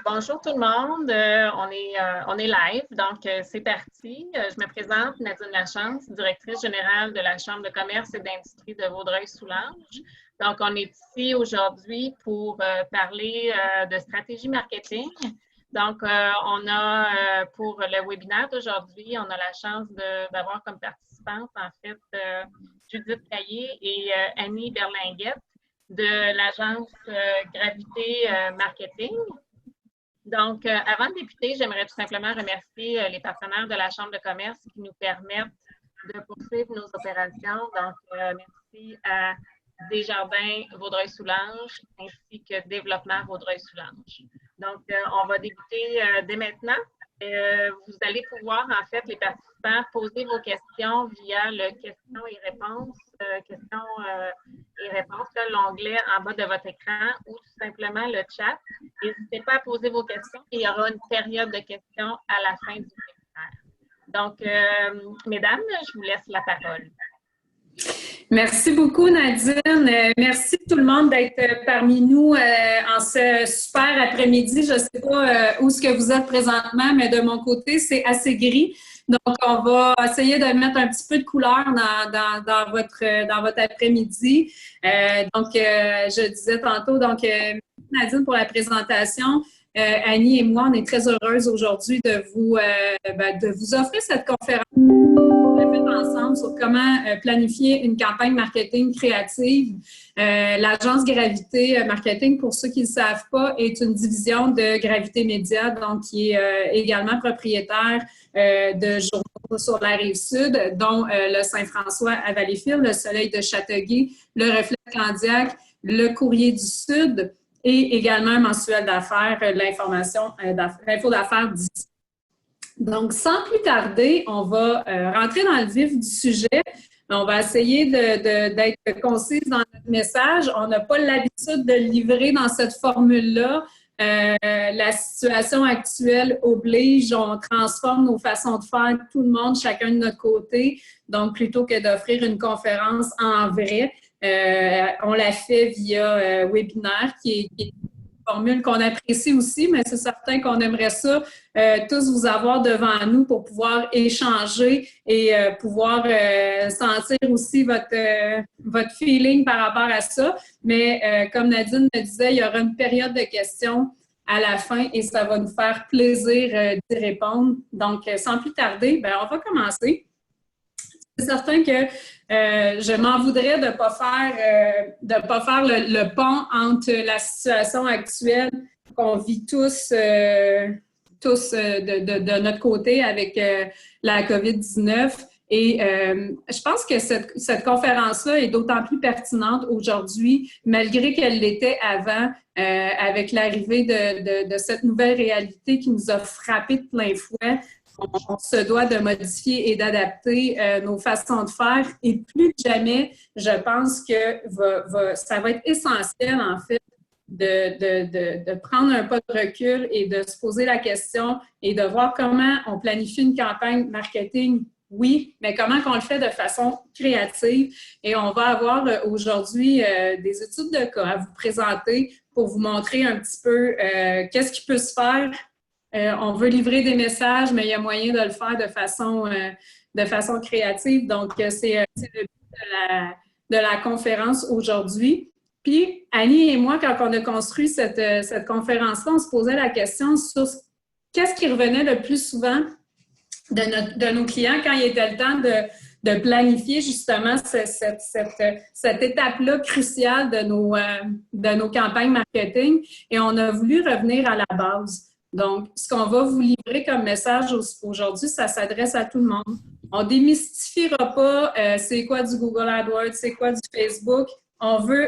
Bonjour tout le monde. On est live, donc c'est parti. Je me présente, Nadine Lachance, directrice générale de la Chambre de commerce et d'industrie de Vaudreuil-Soulanges. Donc, on est ici aujourd'hui pour parler de stratégie marketing. Donc, on a pour le webinaire d'aujourd'hui, on a la chance d'avoir comme participantes, en fait, Judith Caillé et Annie Berlinguette de l'agence Gravité Marketing. Donc, avant de débuter, j'aimerais tout simplement remercier les partenaires de la Chambre de commerce qui nous permettent de poursuivre nos opérations. Donc, merci à Desjardins Vaudreuil-Soulanges ainsi que Développement Vaudreuil-Soulanges. Donc, on va débuter dès maintenant. Vous allez pouvoir, en fait, les participants, poser vos questions via le questions et réponses, l'onglet en bas de votre écran ou tout simplement le chat. N'hésitez pas à poser vos questions et il y aura une période de questions à la fin du webinaire. Donc, mesdames, je vous laisse la parole. Merci beaucoup, Nadine. Merci tout le monde d'être parmi nous en ce super après-midi. Je ne sais pas où est-ce que vous êtes présentement, mais de mon côté, c'est assez gris. Donc, on va essayer de mettre un petit peu de couleur dans votre après-midi. Je disais tantôt, merci Nadine pour la présentation. Annie et moi, on est très heureuses aujourd'hui de vous offrir cette conférence ensemble sur comment planifier une campagne marketing créative. L'agence Gravité Marketing, pour ceux qui ne le savent pas, est une division de Gravité Média, donc qui est également propriétaire de journaux sur la Rive-Sud, dont le Saint-François à Valleyfield, le Soleil de Châteauguay, le Reflet de Candiac, le Courrier du Sud et également un mensuel d'affaires, l'info d'affaires d'ici. Donc, sans plus tarder, on va rentrer dans le vif du sujet. On va essayer d'être concise dans notre message. On n'a pas l'habitude de le livrer dans cette formule-là. La situation actuelle oblige, on transforme nos façons de faire, tout le monde, chacun de notre côté. Donc, plutôt que d'offrir une conférence en vrai, on la fait via webinaire, qui est formule qu'on apprécie aussi, mais c'est certain qu'on aimerait ça tous vous avoir devant nous pour pouvoir échanger et pouvoir sentir aussi votre feeling par rapport à ça. Mais comme Nadine me disait, il y aura une période de questions à la fin et ça va nous faire plaisir d'y répondre. Donc, sans plus tarder, on va commencer. C'est certain que je m'en voudrais de ne pas faire le pont entre la situation actuelle qu'on vit tous de notre côté avec la COVID-19. Et je pense que cette conférence-là est d'autant plus pertinente aujourd'hui, malgré qu'elle l'était avant, avec l'arrivée de cette nouvelle réalité qui nous a frappé de plein fouet. On se doit de modifier et d'adapter nos façons de faire. Et plus que jamais, je pense que ça va être essentiel, en fait, de prendre un pas de recul et de se poser la question et de voir comment on planifie une campagne marketing. Oui, mais comment qu'on le fait de façon créative. Et on va avoir aujourd'hui des études de cas à vous présenter pour vous montrer un petit peu qu'est-ce qui peut se faire. On veut livrer des messages, mais il y a moyen de le faire de façon créative. Donc, c'est le but de la conférence aujourd'hui. Puis, Annie et moi, quand on a construit cette conférence-là, on se posait la question sur qu'est-ce qui revenait le plus souvent de nos clients quand il était le temps de planifier justement cette étape-là cruciale de nos campagnes marketing. Et on a voulu revenir à la base. Donc, ce qu'on va vous livrer comme message aujourd'hui, ça s'adresse à tout le monde. On ne démystifiera pas c'est quoi du Google AdWords, c'est quoi du Facebook. On veut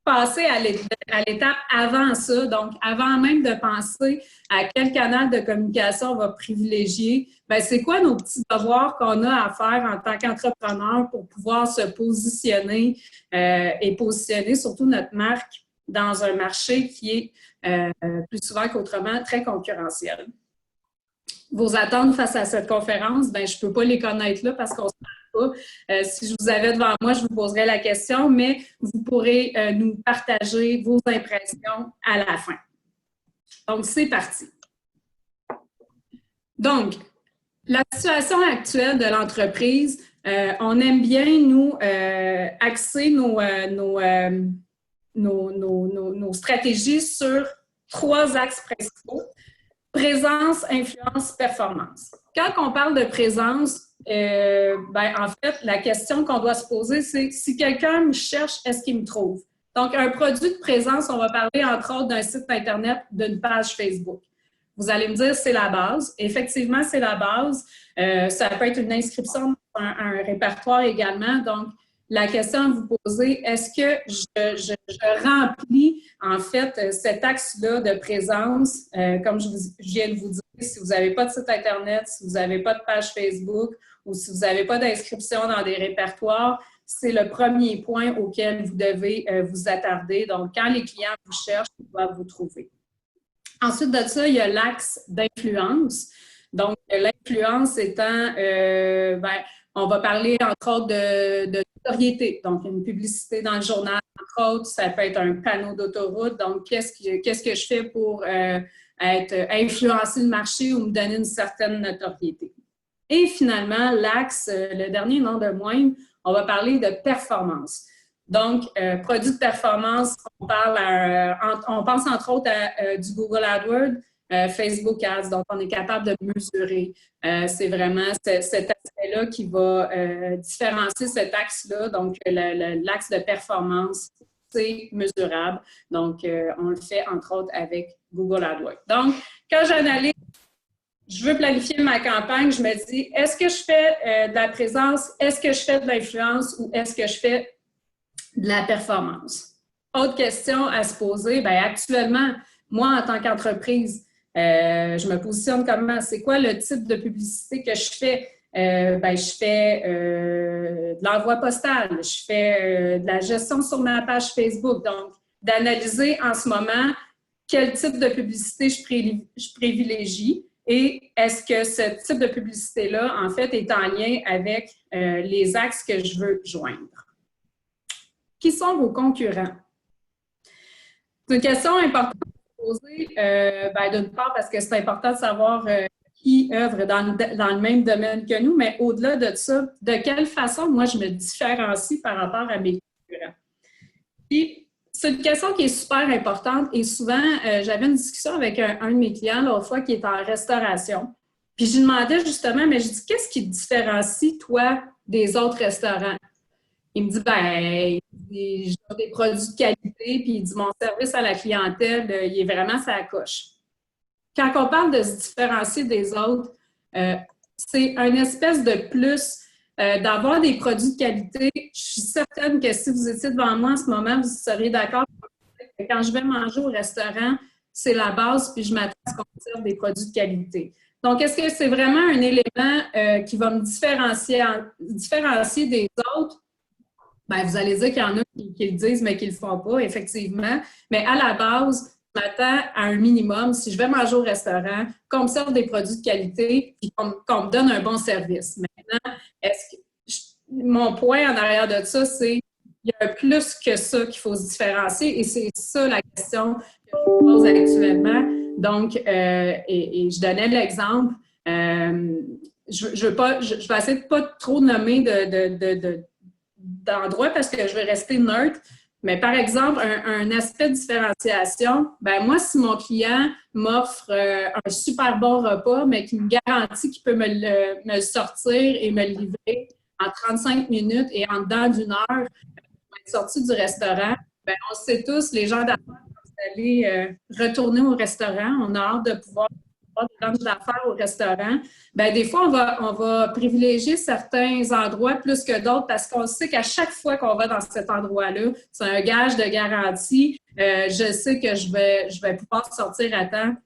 passer à l'étape avant ça, donc avant même de penser à quel canal de communication on va privilégier, c'est quoi nos petits devoirs qu'on a à faire en tant qu'entrepreneur pour pouvoir se positionner et positionner surtout notre marque dans un marché qui est plus souvent qu'autrement très concurrentiel. Vos attentes face à cette conférence, je ne peux pas les connaître là parce qu'on ne se parle pas. Si je vous avais devant moi, je vous poserais la question, mais vous pourrez nous partager vos impressions à la fin. Donc, c'est parti. Donc, la situation actuelle de l'entreprise, on aime bien, nous, axer nos stratégies sur 3 axes principaux: présence, influence, performance. Quand on parle de présence, en fait, la question qu'on doit se poser, c'est si quelqu'un me cherche, est-ce qu'il me trouve? Donc, un produit de présence, on va parler entre autres d'un site Internet, d'une page Facebook. Vous allez me dire, c'est la base. Effectivement, c'est la base. Ça peut être une inscription à un répertoire également. Donc, la question à vous poser, est-ce que je remplis, en fait, cet axe-là de présence, comme je viens de vous dire, si vous n'avez pas de site Internet, si vous n'avez pas de page Facebook ou si vous n'avez pas d'inscription dans des répertoires, c'est le premier point auquel vous devez vous attarder. Donc, quand les clients vous cherchent, ils doivent vous trouver. Ensuite de ça, il y a l'axe d'influence. Donc, l'influence étant, on va parler entre autres de notoriété. Donc, une publicité dans le journal, entre autres, ça peut être un panneau d'autoroute. Donc, qu'est-ce que je fais pour influencer le marché ou me donner une certaine notoriété? Et finalement, l'axe, le dernier non de moindre, on va parler de performance. Donc, produit de performance, on pense entre autres à du Google AdWords, Facebook Ads, donc on est capable de mesurer. C'est vraiment cet aspect-là qui va différencier cet axe-là. Donc, l'axe de performance, c'est mesurable. Donc, on le fait entre autres avec Google AdWords. Donc, quand j'analyse, je veux planifier ma campagne, je me dis, est-ce que je fais de la présence, est-ce que je fais de l'influence ou est-ce que je fais de la performance? Autre question à se poser, bien, actuellement, moi, en tant qu'entreprise, je me positionne comment? C'est quoi le type de publicité que je fais? Je fais de l'envoi postal, je fais de la gestion sur ma page Facebook. Donc, d'analyser en ce moment quel type de publicité je privilégie et est-ce que ce type de publicité-là, en fait, est en lien avec les axes que je veux joindre. Qui sont vos concurrents? C'est une question importante à poser, d'une part parce que c'est important de savoir qui œuvre dans le même domaine que nous, mais au-delà de ça, de quelle façon moi je me différencie par rapport à mes concurrents? Puis, c'est une question qui est super importante et souvent, j'avais une discussion avec un de mes clients l'autre fois qui est en restauration. Puis, je lui demandais justement, mais je dis, qu'est-ce qui te différencie, toi, des autres restaurants? Il me dit, j'ai des produits de qualité, puis il dit, mon service à la clientèle, il est vraiment ça coche. Quand on parle de se différencier des autres, c'est une espèce de plus d'avoir des produits de qualité. Je suis certaine que si vous étiez devant moi en ce moment, vous seriez d'accord que quand je vais manger au restaurant, c'est la base, puis je m'attends à ce qu'on me serve des produits de qualité. Donc, est-ce que c'est vraiment un élément qui va me différencier des autres? Bien, vous allez dire qu'il y en a qui le disent, mais qui ne le font pas, effectivement. Mais à la base, je m'attends à un minimum, si je vais manger au restaurant, qu'on me serve des produits de qualité et qu'on me donne un bon service. Maintenant, mon point en arrière de ça, c'est qu'il y a plus que ça qu'il faut se différencier et c'est ça la question que je vous pose actuellement. Donc, et je donnais l'exemple, je vais essayer de ne pas trop nommer d'endroits parce que je vais rester neutre. Mais par exemple, un aspect de différenciation, ben moi, si mon client m'offre un super bon repas, mais qui me garantit qu'il peut me le sortir et me le livrer en 35 minutes et en dedans d'une heure, être sorti du restaurant, ben on sait tous, les gens d'affaires, quand vous allez retourner au restaurant, on a hâte de pouvoir des lunchs d'affaires au restaurant, bien, des fois, on va privilégier certains endroits plus que d'autres parce qu'on sait qu'à chaque fois qu'on va dans cet endroit-là, c'est un gage de garantie. Je sais que je vais pouvoir sortir à temps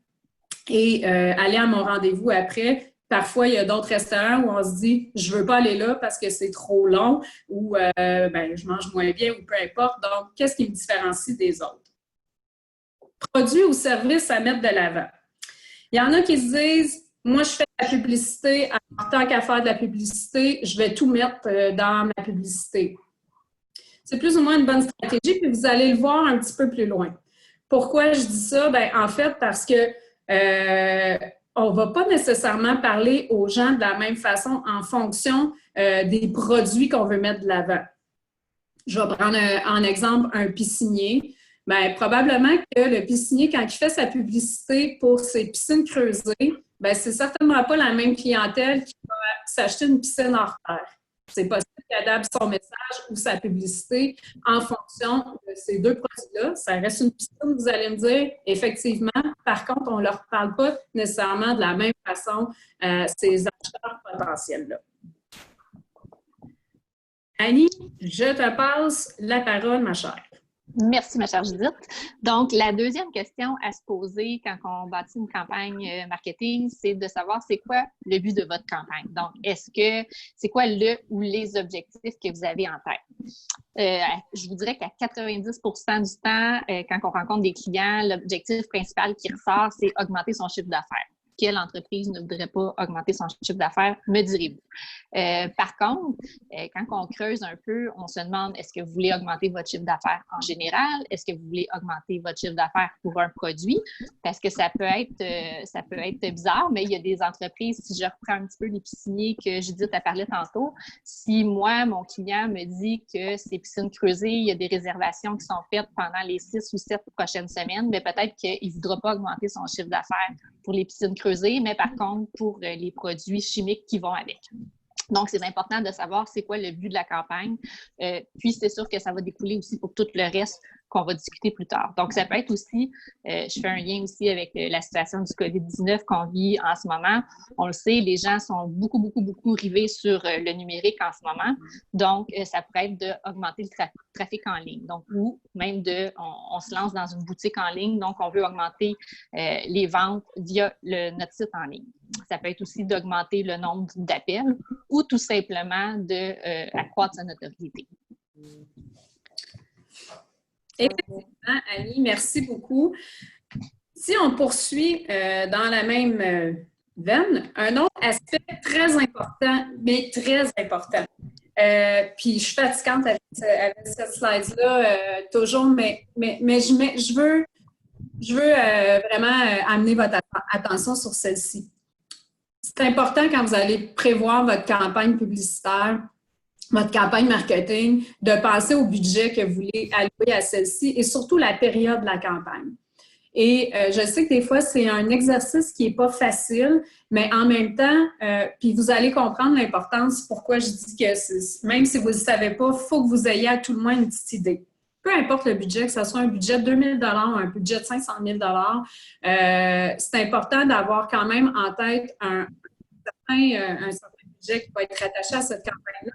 et aller à mon rendez-vous après. Parfois, il y a d'autres restaurants où on se dit « je ne veux pas aller là parce que c'est trop long » ou je mange moins bien ou peu importe. Donc, qu'est-ce qui me différencie des autres? Produits ou services à mettre de l'avant. Il y en a qui se disent, moi, je fais de la publicité, en tant qu'à faire de la publicité, je vais tout mettre dans ma publicité. C'est plus ou moins une bonne stratégie, puis vous allez le voir un petit peu plus loin. Pourquoi je dis ça? Ben, en fait, parce que on ne va pas nécessairement parler aux gens de la même façon en fonction des produits qu'on veut mettre de l'avant. Je vais prendre en exemple un piscinier. Bien, probablement que le piscinier, quand il fait sa publicité pour ses piscines creusées, bien, c'est certainement pas la même clientèle qui va s'acheter une piscine hors terre. C'est possible qu'il adapte son message ou sa publicité en fonction de ces deux produits-là. Ça reste une piscine, vous allez me dire, effectivement. Par contre, on ne leur parle pas nécessairement de la même façon ces acheteurs potentiels-là. Annie, je te passe la parole, ma chère. Merci, ma chère Judith. Donc, la deuxième question à se poser quand on bâtit une campagne marketing, c'est de savoir c'est quoi le but de votre campagne. Donc, c'est quoi le ou les objectifs que vous avez en tête? Je vous dirais qu'à 90 du temps, quand on rencontre des clients, l'objectif principal qui ressort, c'est augmenter son chiffre d'affaires. Quelle entreprise ne voudrait pas augmenter son chiffre d'affaires, me direz-vous. Par contre, quand on creuse un peu, on se demande, est-ce que vous voulez augmenter votre chiffre d'affaires en général? Est-ce que vous voulez augmenter votre chiffre d'affaires pour un produit? Parce que ça peut être bizarre, mais il y a des entreprises, si je reprends un petit peu les pisciniers que Judith a parlé tantôt, si moi, mon client me dit que ces piscines creusées, il y a des réservations qui sont faites pendant les 6 ou 7 prochaines semaines, mais peut-être qu'il ne voudra pas augmenter son chiffre d'affaires pour les piscines creusées, mais par contre, pour les produits chimiques qui vont avec. Donc, c'est important de savoir c'est quoi le but de la campagne. Puis, c'est sûr que ça va découler aussi pour tout le reste qu'on va discuter plus tard. Donc, ça peut être aussi, je fais un lien aussi avec la situation du COVID-19 qu'on vit en ce moment. On le sait, les gens sont beaucoup rivés sur le numérique en ce moment. Donc, ça pourrait être d'augmenter le trafic en ligne. Donc, ou même on se lance dans une boutique en ligne, donc on veut augmenter les ventes via notre site en ligne. Ça peut être aussi d'augmenter le nombre d'appels ou tout simplement d'accroître sa notoriété. Effectivement, Annie, merci beaucoup. Si on poursuit dans la même veine, un autre aspect très important, mais très important. Puis je suis fatigante avec cette slide-là toujours, mais je veux vraiment amener votre attention sur celle-ci. C'est important quand vous allez prévoir votre campagne publicitaire, votre campagne marketing, de penser au budget que vous voulez allouer à celle-ci et surtout la période de la campagne. Et je sais que des fois, c'est un exercice qui n'est pas facile, mais en même temps, puis vous allez comprendre l'importance, pourquoi je dis que même si vous ne le savez pas, il faut que vous ayez à tout le moins une petite idée. Peu importe le budget, que ce soit un budget de 2 000 $ ou un budget de 500 000 $, c'est important d'avoir quand même en tête un certain budget qui va être rattaché à cette campagne-là,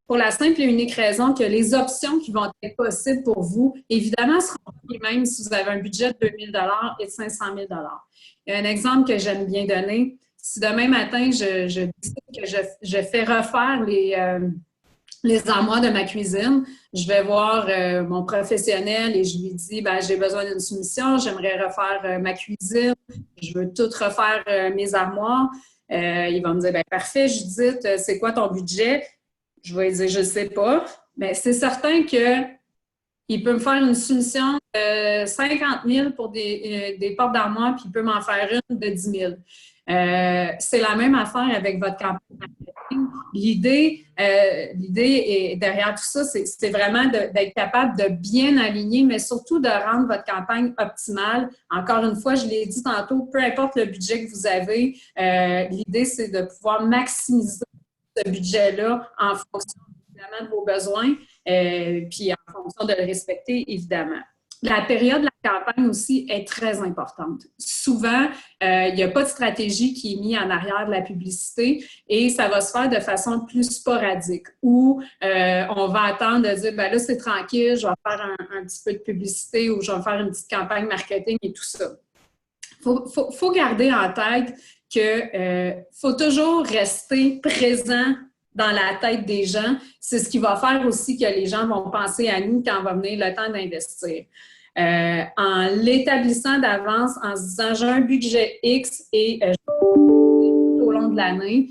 pour la simple et unique raison que les options qui vont être possibles pour vous, évidemment, seront les mêmes si vous avez un budget de 2 000 $ et de 500 000 $. Il y a un exemple que j'aime bien donner. Si demain matin, je décide que je fais refaire les armoires de ma cuisine, je vais voir mon professionnel et je lui dis, j'ai besoin d'une soumission, j'aimerais refaire ma cuisine, je veux tout refaire mes armoires. Il va me dire, parfait, Judith, c'est quoi ton budget? Je vais lui dire, je ne sais pas. Mais c'est certain qu'il peut me faire une soumission de 50 000 pour des portes d'armoire, puis il peut m'en faire une de 10 000. C'est la même affaire avec votre campagne marketing. L'idée derrière tout ça, c'est vraiment d'être capable de bien aligner, mais surtout de rendre votre campagne optimale. Encore une fois, je l'ai dit tantôt, peu importe le budget que vous avez, l'idée, c'est de pouvoir maximiser ce budget-là en fonction évidemment de vos besoins, puis en fonction de le respecter, évidemment. La période de la campagne aussi est très importante. Souvent, il n'y a pas de stratégie qui est mise en arrière de la publicité et ça va se faire de façon plus sporadique où on va attendre de dire, là, c'est tranquille, je vais faire un petit peu de publicité ou je vais faire une petite campagne marketing et tout ça. Faut garder en tête qu'il faut toujours rester présent dans la tête des gens. C'est ce qui va faire aussi que les gens vont penser à nous quand va venir le temps d'investir. En l'établissant d'avance, en se disant j'ai un budget X et tout au long de l'année,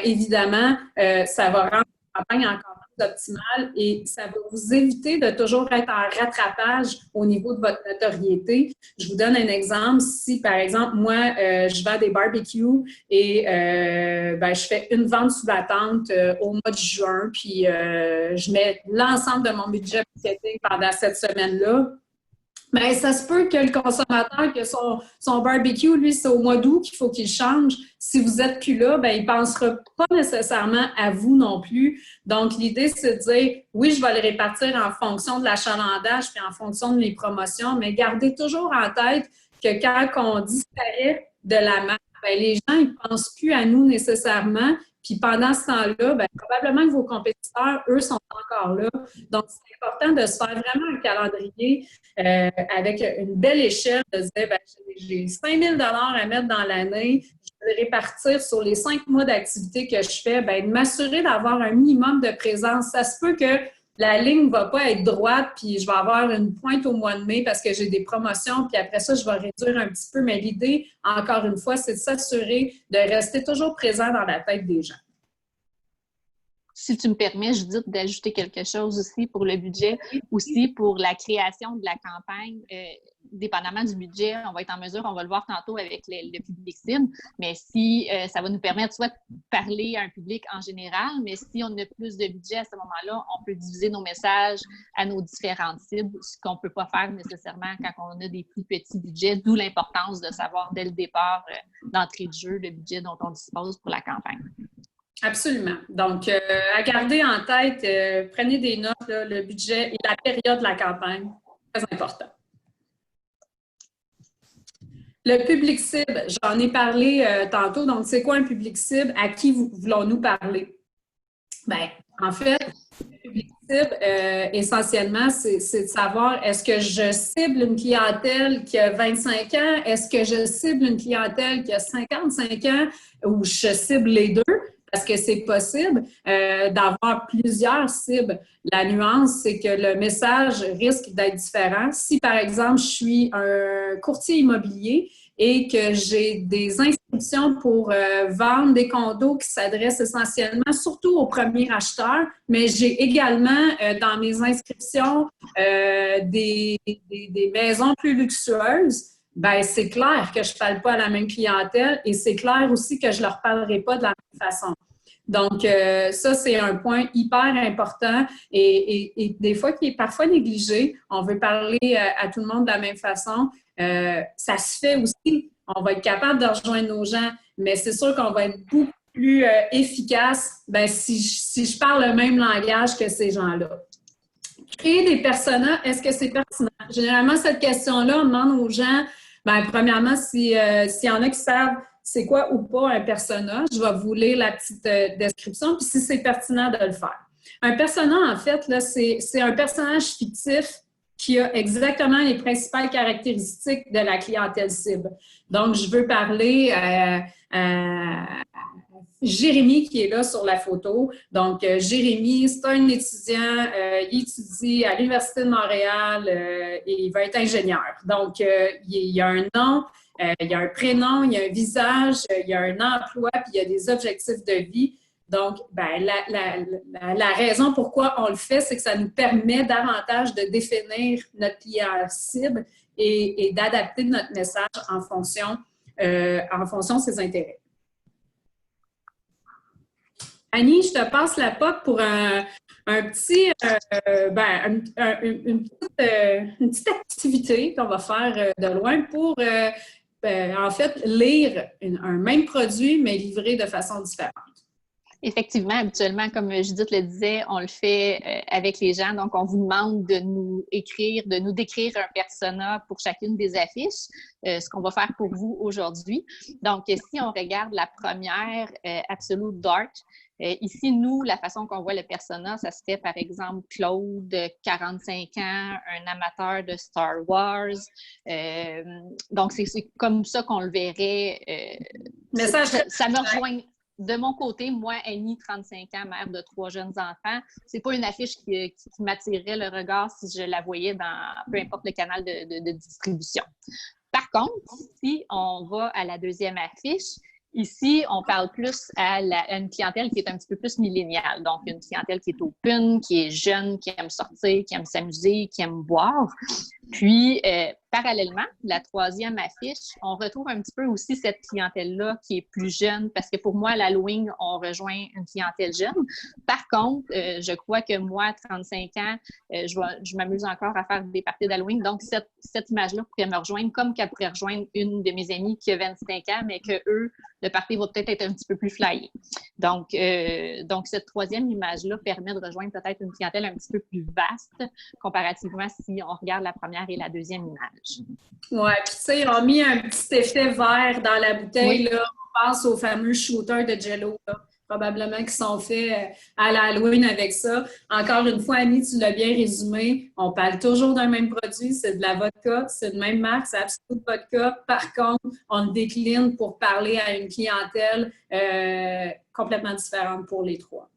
évidemment, ça va rendre la campagne encore optimale et ça va vous éviter de toujours être en rattrapage au niveau de votre notoriété. Je vous donne un exemple. Si, par exemple, moi, je vends des barbecues et je fais une vente sous la tente au mois de juin, puis je mets l'ensemble de mon budget marketing pendant cette semaine-là, bien, ça se peut que le consommateur, que son barbecue, lui, c'est au mois d'août qu'il faut qu'il change. Si vous n'êtes plus là, bien, il ne pensera pas nécessairement à vous non plus. Donc, l'idée, c'est de dire, oui, je vais le répartir en fonction de l'achalandage puis en fonction de mes promotions, mais gardez toujours en tête que quand on disparaît de la map, bien, les gens, ils ne pensent plus à nous nécessairement. Puis pendant ce temps-là, bien, probablement que vos compétiteurs, eux, sont encore là. Donc, c'est important de se faire vraiment un calendrier avec une belle échelle, de se dire, bien, j'ai 5 000 à mettre dans l'année, je vais répartir sur les 5 mois d'activité que je fais, bien, de m'assurer d'avoir un minimum de présence. Ça se peut que la ligne ne va pas être droite, puis je vais avoir une pointe au mois de mai parce que j'ai des promotions, puis après ça, je vais réduire un petit peu. Mais l'idée, encore une fois, c'est de s'assurer de rester toujours présent dans la tête des gens. Si tu me permets, Judith, d'ajouter quelque chose aussi pour le budget, aussi pour la création de la campagne, dépendamment du budget, on va être en mesure, on va le voir tantôt avec le public cible, mais si ça va nous permettre soit de parler à un public en général, mais si on a plus de budget à ce moment-là, on peut diviser nos messages à nos différentes cibles, ce qu'on ne peut pas faire nécessairement quand on a des plus petits budgets, d'où l'importance de savoir dès le départ, d'entrée de jeu, le budget dont on dispose pour la campagne. Absolument. Donc, à garder en tête, prenez des notes, là, le budget et la période de la campagne, très important. Le public cible, j'en ai parlé tantôt. Donc, c'est quoi un public cible? À qui voulons-nous parler? Bien, en fait, le public cible, essentiellement, c'est de savoir est-ce que je cible une clientèle qui a 25 ans? Est-ce que je cible une clientèle qui a 55 ans? Ou je cible les deux? Parce que c'est possible d'avoir plusieurs cibles. La nuance, c'est que le message risque d'être différent. Si, par exemple, je suis un courtier immobilier et que j'ai des inscriptions pour vendre des condos qui s'adressent essentiellement surtout aux premiers acheteurs, mais j'ai également dans mes inscriptions des maisons plus luxueuses, bien, c'est clair que je ne parle pas à la même clientèle et c'est clair aussi que je ne leur parlerai pas de la même façon. Donc, ça, c'est un point hyper important et des fois qui est parfois négligé. On veut parler à tout le monde de la même façon. Ça se fait aussi. On va être capable de rejoindre nos gens, mais c'est sûr qu'on va être beaucoup plus efficace si je parle le même langage que ces gens-là. Créer des personas, est-ce que c'est pertinent? Généralement, cette question-là, on demande aux gens, premièrement, s'il y en a qui savent c'est quoi ou pas un persona, je vais vous lire la petite description, puis si c'est pertinent de le faire. Un persona, en fait, là, c'est un personnage fictif qui a exactement les principales caractéristiques de la clientèle cible. Donc, je veux parler à Jérémy qui est là sur la photo. Donc, Jérémy, c'est un étudiant, il étudie à l'Université de Montréal et il va être ingénieur. Donc, il y a un nom, il y a un prénom, il y a un visage, il y a un emploi, puis il y a des objectifs de vie. Donc, la raison pourquoi on le fait, c'est que ça nous permet davantage de définir notre client cible et d'adapter notre message en fonction de ses intérêts. Annie, je te passe la POC pour une petite activité qu'on va faire de loin pour, en fait, lire un même produit, mais livré de façon différente. Effectivement, habituellement, comme Judith le disait, on le fait avec les gens. Donc, on vous demande de nous décrire un persona pour chacune des affiches, ce qu'on va faire pour vous aujourd'hui. Donc, si on regarde la première, Absolute Dark, ici, nous, la façon qu'on voit le persona, ça serait par exemple Claude, 45 ans, un amateur de Star Wars. Donc, c'est comme ça qu'on le verrait. Mais ça me rejoint. De mon côté, moi, Annie, 35 ans, mère de 3 jeunes enfants, c'est pas une affiche qui m'attirerait le regard si je la voyais dans peu importe le canal de distribution. Par contre, si on va à la deuxième affiche, Ici, on parle plus à une clientèle qui est un petit peu plus milléniale. Donc, une clientèle qui est open, qui est jeune, qui aime sortir, qui aime s'amuser, qui aime boire. Puis, parallèlement, la troisième affiche, on retrouve un petit peu aussi cette clientèle-là qui est plus jeune parce que pour moi, l'Halloween, on rejoint une clientèle jeune. Par contre, je crois que moi, 35 ans, je m'amuse encore à faire des parties d'Halloween. Donc, cette image-là pourrait me rejoindre comme qu'elle pourrait rejoindre une de mes amies qui a 25 ans, mais que eux, le party va peut-être être un petit peu plus flyé. Donc cette troisième image-là permet de rejoindre peut-être une clientèle un petit peu plus vaste comparativement si on regarde la première et la deuxième image. Oui, puis tu sais, ils ont mis un petit effet vert dans la bouteille, là. On pense aux fameux shooters de Jell-O, là, probablement qui sont faits à l'Halloween avec ça. Encore une fois, Annie, tu l'as bien résumé, on parle toujours d'un même produit, c'est de la vodka, c'est de même marque, c'est Absolut Vodka. Par contre, on le décline pour parler à une clientèle complètement différente pour les trois.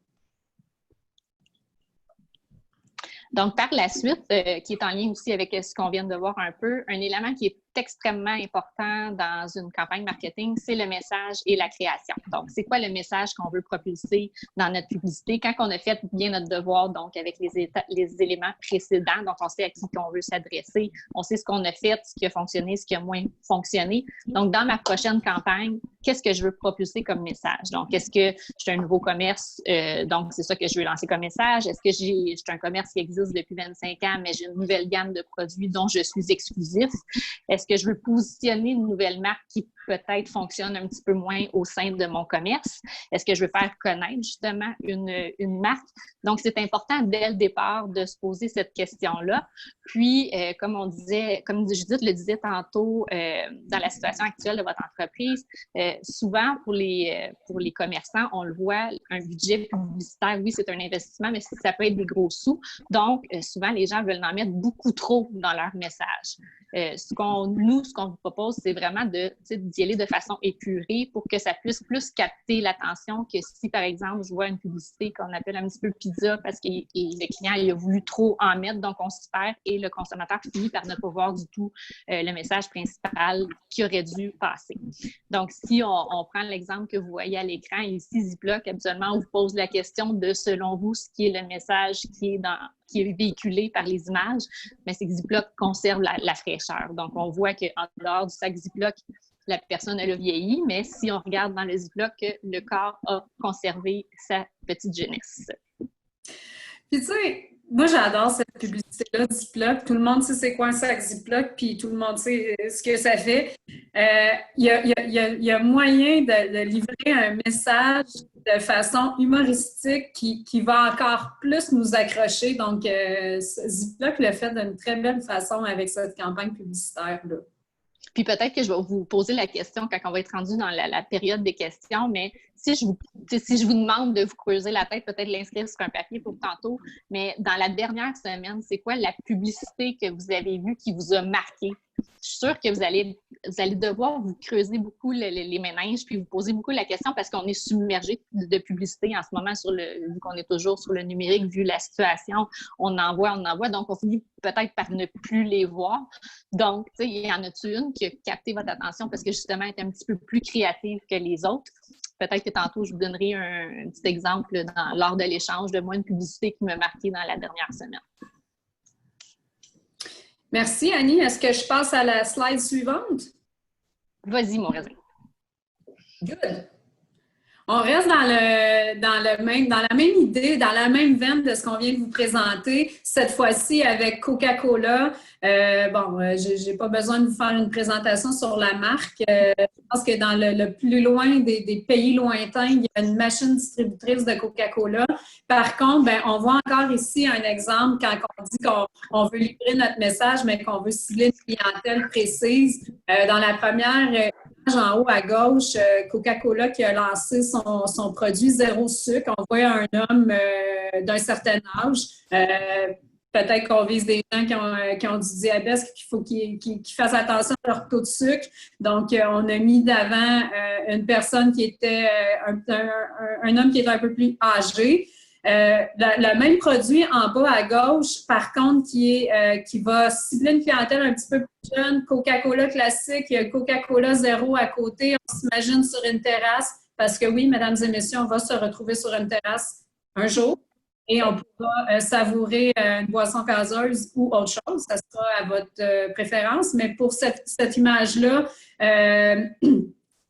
Donc, par la suite, qui est en lien aussi avec ce qu'on vient de voir un peu, un élément qui est extrêmement important dans une campagne marketing, c'est le message et la création. Donc, c'est quoi le message qu'on veut propulser dans notre publicité? Quand on a fait bien notre devoir, donc avec les éléments précédents, donc on sait à qui on veut s'adresser, on sait ce qu'on a fait, ce qui a fonctionné, ce qui a moins fonctionné. Donc, dans ma prochaine campagne, qu'est-ce que je veux propulser comme message? Donc, est-ce que j'ai un nouveau commerce? Donc, c'est ça que je veux lancer comme message. Est-ce que j'ai un commerce qui existe depuis 25 ans, mais j'ai une nouvelle gamme de produits dont je suis exclusif? Est-ce que je veux positionner une nouvelle marque qui peut-être fonctionne un petit peu moins au sein de mon commerce? Est-ce que je veux faire connaître justement une marque? Donc, c'est important dès le départ de se poser cette question-là. Puis, comme Judith le disait tantôt, dans la situation actuelle de votre entreprise, souvent pour les commerçants, on le voit, un budget publicitaire, oui, c'est un investissement, mais ça peut être des gros sous. Donc, souvent, les gens veulent en mettre beaucoup trop dans leur message. Ce qu'on vous propose, c'est vraiment d'y aller de façon épurée pour que ça puisse plus capter l'attention que si, par exemple, je vois une publicité qu'on appelle un petit peu pizza parce que le client il a voulu trop en mettre, donc on se perd et le consommateur finit par ne pas voir du tout le message principal qui aurait dû passer. Donc, si on prend l'exemple que vous voyez à l'écran, ici, Ziploc, habituellement, on vous pose la question de, selon vous, ce qui est le message qui est véhiculé par les images, mais c'est que Ziploc conserve la fraîcheur. Donc, on voit qu'en dehors du sac Ziploc, la personne, elle a vieilli, mais si on regarde dans le Ziploc, le corps a conservé sa petite jeunesse. Puis, tu sais, moi, j'adore cette publicité-là, Ziploc. Tout le monde sait c'est quoi un sac Ziploc, puis tout le monde sait ce que ça fait. Il y a moyen de livrer un message de façon humoristique qui va encore plus nous accrocher. Donc, Ziploc le fait d'une très belle façon avec cette campagne publicitaire-là. Puis peut-être que je vais vous poser la question quand on va être rendu dans la période des questions, mais si je vous demande de vous creuser la tête, peut-être l'inscrire sur un papier pour tantôt, mais dans la dernière semaine, c'est quoi la publicité que vous avez vue qui vous a marqué? Je suis sûre que vous allez devoir vous creuser beaucoup les méninges puis vous poser beaucoup la question parce qu'on est submergé de publicité en ce moment vu qu'on est toujours sur le numérique, vu la situation, on en voit, donc on finit peut-être par ne plus les voir. Donc, tu sais, il y en a une qui a capté votre attention parce que justement, elle est un petit peu plus créative que les autres. Peut-être que tantôt, je vous donnerai un petit exemple lors de l'échange de moi, une publicité qui m'a marqué dans la dernière semaine. Merci, Annie. Est-ce que je passe à la slide suivante? Vas-y, mon raisin. Good. On reste dans la même idée, dans la même veine de ce qu'on vient de vous présenter, cette fois-ci avec Coca-Cola. Je n'ai pas besoin de vous faire une présentation sur la marque. Je pense que dans le plus loin des pays lointains, il y a une machine distributrice de Coca-Cola. Par contre, on voit encore ici un exemple quand on dit qu'on veut livrer notre message, mais qu'on veut cibler une clientèle précise. Dans la première en haut à gauche, Coca-Cola qui a lancé son produit zéro sucre. On voit un homme d'un certain âge. Peut-être qu'on vise des gens qui ont du diabète, qu'il faut qu'ils fassent attention à leur taux de sucre. Donc, on a mis d'avant une personne qui était un homme qui était un peu plus âgé. Le même produit en bas à gauche, par contre, qui va cibler une clientèle un petit peu plus jeune, Coca-Cola classique, il y a Coca-Cola zéro à côté, on s'imagine sur une terrasse, parce que oui, mesdames et messieurs, on va se retrouver sur une terrasse un jour et on pourra savourer une boisson gazeuse ou autre chose, ça sera à votre préférence, mais pour cette image-là,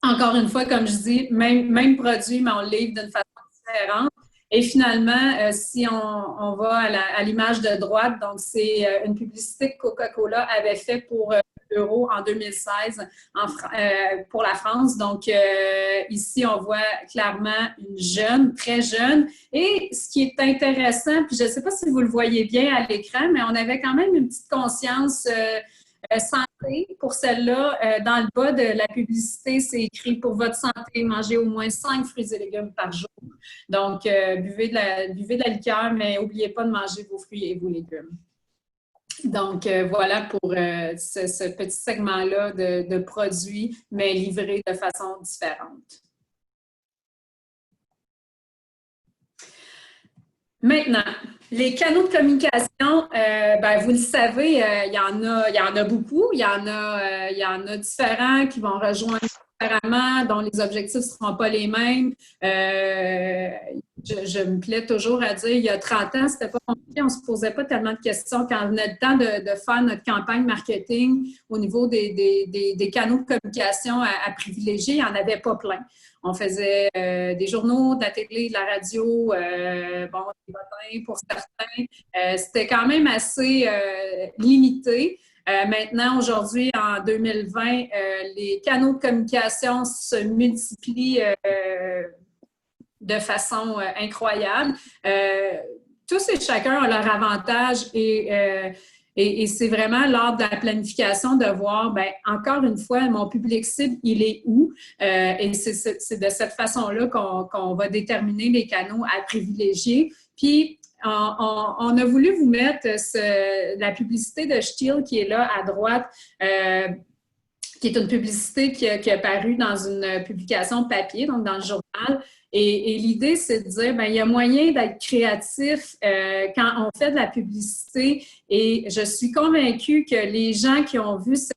encore une fois, comme je dis, même produit, mais on le livre d'une façon différente. Et finalement, si on va à l'image de droite, donc c'est une publicité que Coca-Cola avait fait pour l'Euro en 2016 pour la France. Donc, ici, on voit clairement une jeune, très jeune. Et ce qui est intéressant, puis je ne sais pas si vous le voyez bien à l'écran, mais on avait quand même une petite conscience santé pour celle-là. Dans le bas de la publicité, c'est écrit « Pour votre santé, mangez au moins 5 fruits et légumes par jour ». Donc, buvez de la liqueur, mais n'oubliez pas de manger vos fruits et vos légumes. Donc, voilà pour ce petit segment-là de produits, mais livrés de façon différente. Maintenant, les canaux de communication, vous le savez, il y en a beaucoup. Il y en a différents qui vont rejoindre différemment, dont les objectifs ne seront pas les mêmes. Je me plais toujours à dire, il y a 30 ans, c'était pas compliqué, on ne se posait pas tellement de questions. Quand on a le temps de faire notre campagne marketing au niveau des canaux de communication à privilégier, il n'y en avait pas plein. On faisait des journaux, de la télé, de la radio, des botins pour certains. C'était quand même assez limité. Maintenant, aujourd'hui, en 2020, les canaux de communication se multiplient de façon incroyable. Tous et chacun ont leur avantage et c'est vraiment lors de la planification de voir, encore une fois, mon public cible, il est où? Et c'est de cette façon-là qu'on va déterminer les canaux à privilégier. Puis, on a voulu vous mettre la publicité de Stihl qui est là à droite, qui est une publicité qui a paru dans une publication papier, donc dans le journal. Et l'idée, c'est de dire, il y a moyen d'être créatif quand on fait de la publicité. Et je suis convaincue que les gens qui ont vu cette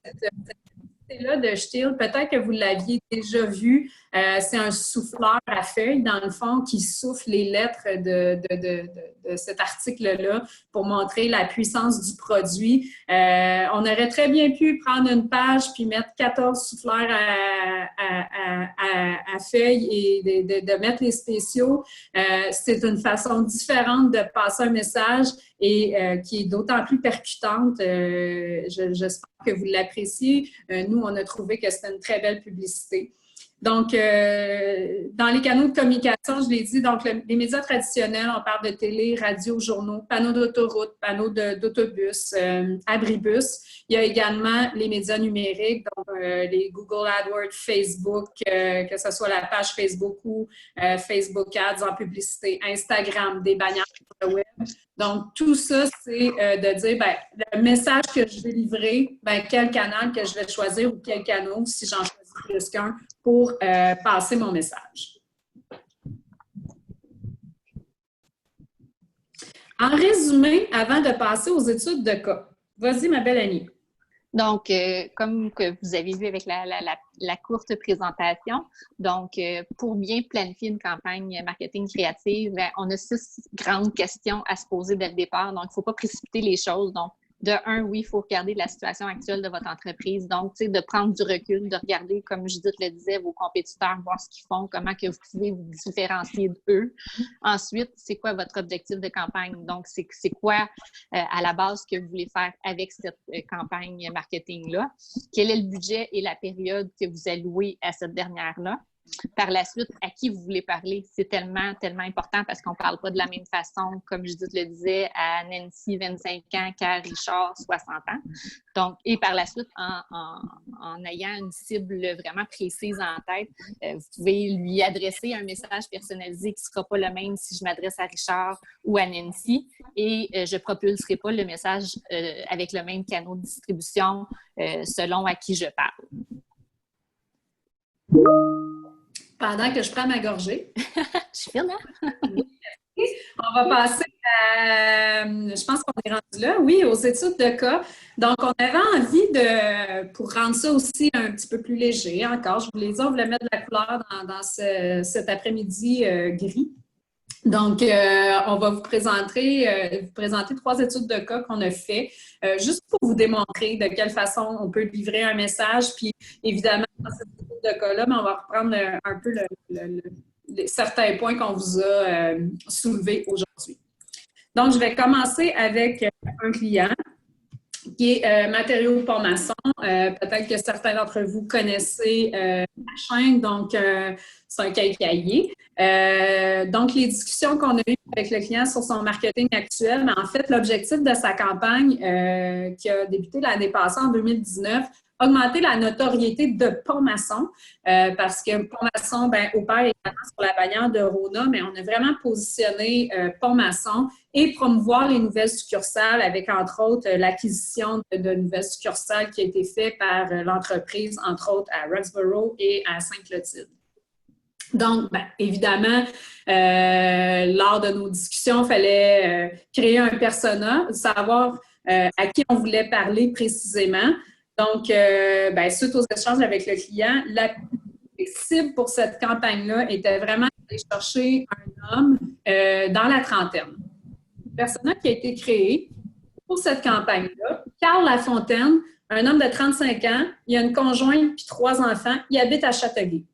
publicité-là de Stihl, peut-être que vous l'aviez déjà vu, c'est un souffleur à feuilles, dans le fond, qui souffle les lettres de cet article-là pour montrer la puissance du produit. On aurait très bien pu prendre une page puis mettre 14 souffleurs à feuilles et de mettre les spéciaux. C'est une façon différente de passer un message et qui est d'autant plus percutante. J'espère que vous l'appréciez. Nous, on a trouvé que c'était une très belle publicité. Donc, dans les canaux de communication, je l'ai dit, donc les médias traditionnels, on parle de télé, radio, journaux, panneaux d'autoroute, panneaux d'autobus, abribus. Il y a également les médias numériques, donc les Google AdWords, Facebook, que ce soit la page Facebook ou Facebook Ads en publicité, Instagram, des bannières sur le web. Donc, tout ça, c'est de dire, le message que je vais livrer, quel canal que je vais choisir ou quel canal, si j'en choisis plus qu'un, pour passer mon message. En résumé, avant de passer aux études de cas, vas-y, ma belle Annie. Donc, comme que vous avez vu avec la courte présentation, donc pour bien planifier une campagne marketing créative, on a 6 grandes questions à se poser dès le départ. Donc, il ne faut pas précipiter les choses. Donc, de un, oui, il faut regarder la situation actuelle de votre entreprise. Donc, tu sais, de prendre du recul, de regarder, comme Judith le disait, vos compétiteurs, voir ce qu'ils font, comment que vous pouvez vous différencier d'eux. Ensuite, c'est quoi votre objectif de campagne? Donc, c'est quoi à la base que vous voulez faire avec cette campagne marketing-là? Quel est le budget et la période que vous allouez à cette dernière-là? Par la suite, à qui vous voulez parler? C'est tellement, tellement important parce qu'on ne parle pas de la même façon, comme Judith le disait, à Nancy, 25 ans, qu'à Richard, 60 ans. Donc, et par la suite, en ayant une cible vraiment précise en tête, vous pouvez lui adresser un message personnalisé qui ne sera pas le même si je m'adresse à Richard ou à Nancy et je ne propulserai pas le message avec le même canal de distribution selon à qui je parle. Pendant que je prends ma gorgée. Je suis fière, hein? On On va passer à, je pense qu'on est rendu là, oui, aux études de cas. Donc, on avait envie pour rendre ça aussi un petit peu plus léger encore, je vous l'ai dit, on voulait mettre de la couleur dans cet après-midi gris. Donc, on va vous présenter 3 études de cas qu'on a fait, juste pour vous démontrer de quelle façon on peut livrer un message. Puis, évidemment, dans cette étude de cas-là, on va reprendre un peu certains points qu'on vous a soulevés aujourd'hui. Donc, je vais commencer avec un client qui est Matériaux Pont-Maçon. Peut-être que certains d'entre vous connaissez la chaîne, donc c'est un cahier. Donc, les discussions qu'on a eues avec le client sur son marketing actuel, mais en fait, l'objectif de sa campagne qui a débuté l'année passée en 2019, augmenter la notoriété de Pont-Maçon, parce que Pont-Maçon opère également sur la bannière de Rona, mais on a vraiment positionné Pont-Maçon et promouvoir les nouvelles succursales avec, entre autres, l'acquisition de nouvelles succursales qui a été faite par l'entreprise, entre autres, à Roxborough et à Sainte-Clotilde. Donc, évidemment, lors de nos discussions, il fallait créer un persona, savoir à qui on voulait parler précisément. Donc, suite aux échanges avec le client, la cible pour cette campagne-là était vraiment d'aller chercher un homme dans la trentaine. Le persona qui a été créé pour cette campagne-là, Carl Lafontaine, un homme de 35 ans, il a une conjointe puis 3 enfants, il habite à Châteauguay.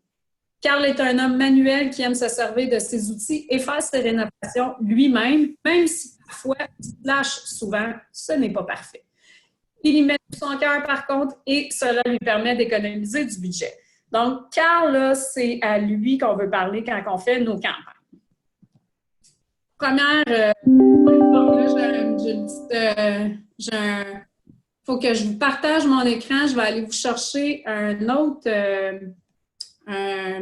Carl est un homme manuel qui aime se servir de ses outils et faire ses rénovations lui-même, même si parfois, souvent, ce n'est pas parfait. Il y met tout son cœur, par contre, et cela lui permet d'économiser du budget. Donc, Carl, là, c'est à lui qu'on veut parler quand on fait nos campagnes. Première, faut que je vous partage mon écran. Je vais aller vous chercher une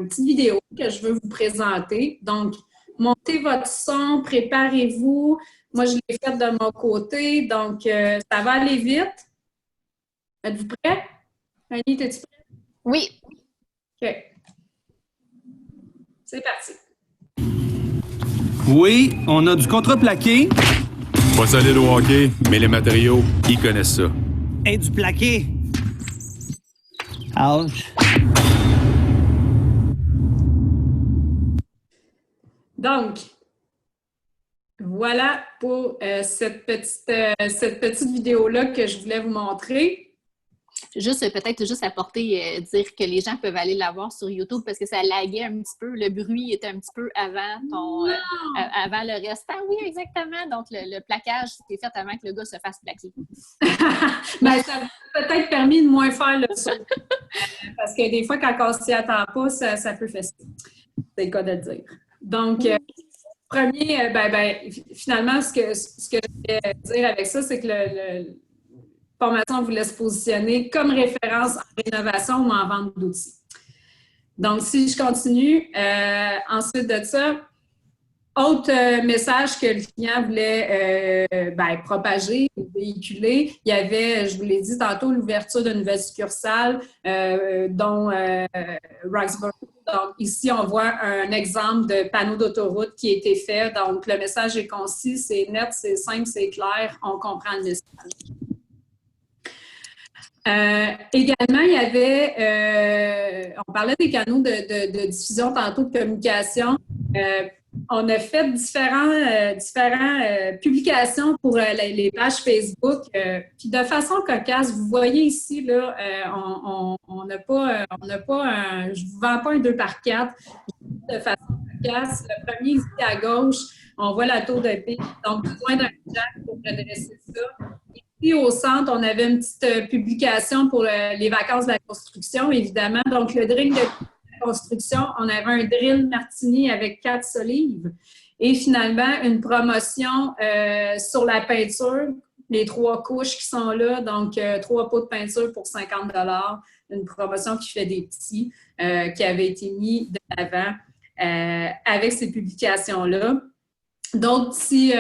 petite vidéo que je veux vous présenter. Donc, montez votre son, préparez-vous. Moi, je l'ai faite de mon côté, donc ça va aller vite. Êtes-vous prêts? Annie, es-tu prête? Oui. OK. C'est parti. Oui, on a du contreplaqué. Pas solide au hockey, mais les matériaux, ils connaissent ça. Et du plaqué. Ouch. Donc, voilà pour cette petite vidéo-là que je voulais vous montrer. Peut-être juste apporter, dire que les gens peuvent aller la voir sur YouTube parce que ça laguait un petit peu. Le bruit était un petit peu avant avant le reste. Ah oui, exactement. Donc, le plaquage, c'était fait avant que le gars se fasse plaquer. Ça a peut-être permis de moins faire le saut. Parce que des fois, quand on ne s'y attend pas, ça peut fesser. C'est le cas de le dire. Donc, premier, finalement, ce que je vais dire avec ça, c'est que le Pont-Maçon voulait se positionner comme référence en rénovation ou en vente d'outils. Donc, si je continue, ensuite de ça, autre message que le client voulait propager, véhiculer, il y avait, je vous l'ai dit tantôt, l'ouverture de nouvelles succursales, dont Roxborough. Donc, ici, on voit un exemple de panneau d'autoroute qui a été fait. Donc, le message est concis, c'est net, c'est simple, c'est clair, on comprend le message. Également, il y avait, on parlait des canaux de diffusion tantôt de communication. On a fait différentes publications pour les pages Facebook. Puis de façon cocasse, vous voyez ici, là, on n'a pas je ne vous vends pas un 2x4. De façon cocasse, le premier ici à gauche, on voit la tour de pic. Donc, besoin d'un jack pour redresser ça. Ici, au centre, on avait une petite publication pour les vacances de la construction, évidemment. Donc, le drink de construction, on avait un drill martini avec 4 solives. Et finalement, une promotion sur la peinture, les 3 couches qui sont là, donc 3 pots de peinture pour 50 $, une promotion qui fait des petits, qui avait été mis de l'avant avec ces publications-là. D'autres petits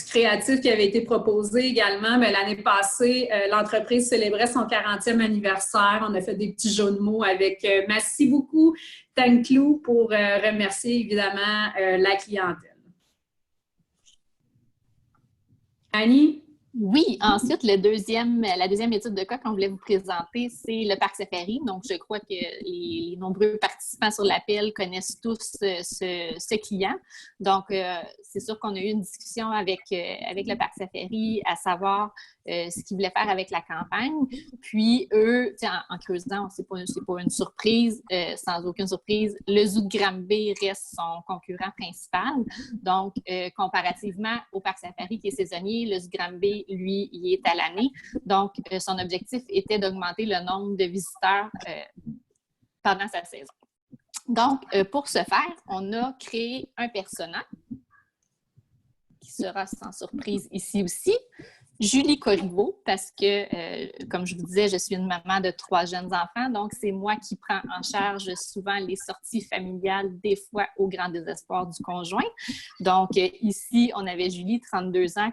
créatifs qui avaient été proposés également. L'année passée, l'entreprise célébrait son 40e anniversaire. On a fait des petits jeux de mots avec « Merci beaucoup, thank you » pour remercier évidemment la clientèle. Annie? Oui, ensuite, la deuxième étude de cas qu'on voulait vous présenter, c'est le Parc Safari. Donc, je crois que les nombreux participants sur l'appel connaissent tous ce client. Donc, c'est sûr qu'on a eu une discussion avec le Parc Safari à savoir ce qu'ils voulaient faire avec la campagne. Puis, eux, en creusant, c'est pas une surprise, sans aucune surprise, le zoo de Granby reste son concurrent principal. Donc, comparativement au Parc Safari qui est saisonnier, le zoo de Granby, lui, il est à l'année. Donc, son objectif était d'augmenter le nombre de visiteurs pendant sa saison. Donc, pour ce faire, on a créé un persona qui sera sans surprise ici aussi. Julie Corriveau, parce que, comme je vous disais, je suis une maman de 3 jeunes enfants, donc c'est moi qui prends en charge souvent les sorties familiales, des fois au grand désespoir du conjoint. Donc, ici, on avait Julie, 32 ans,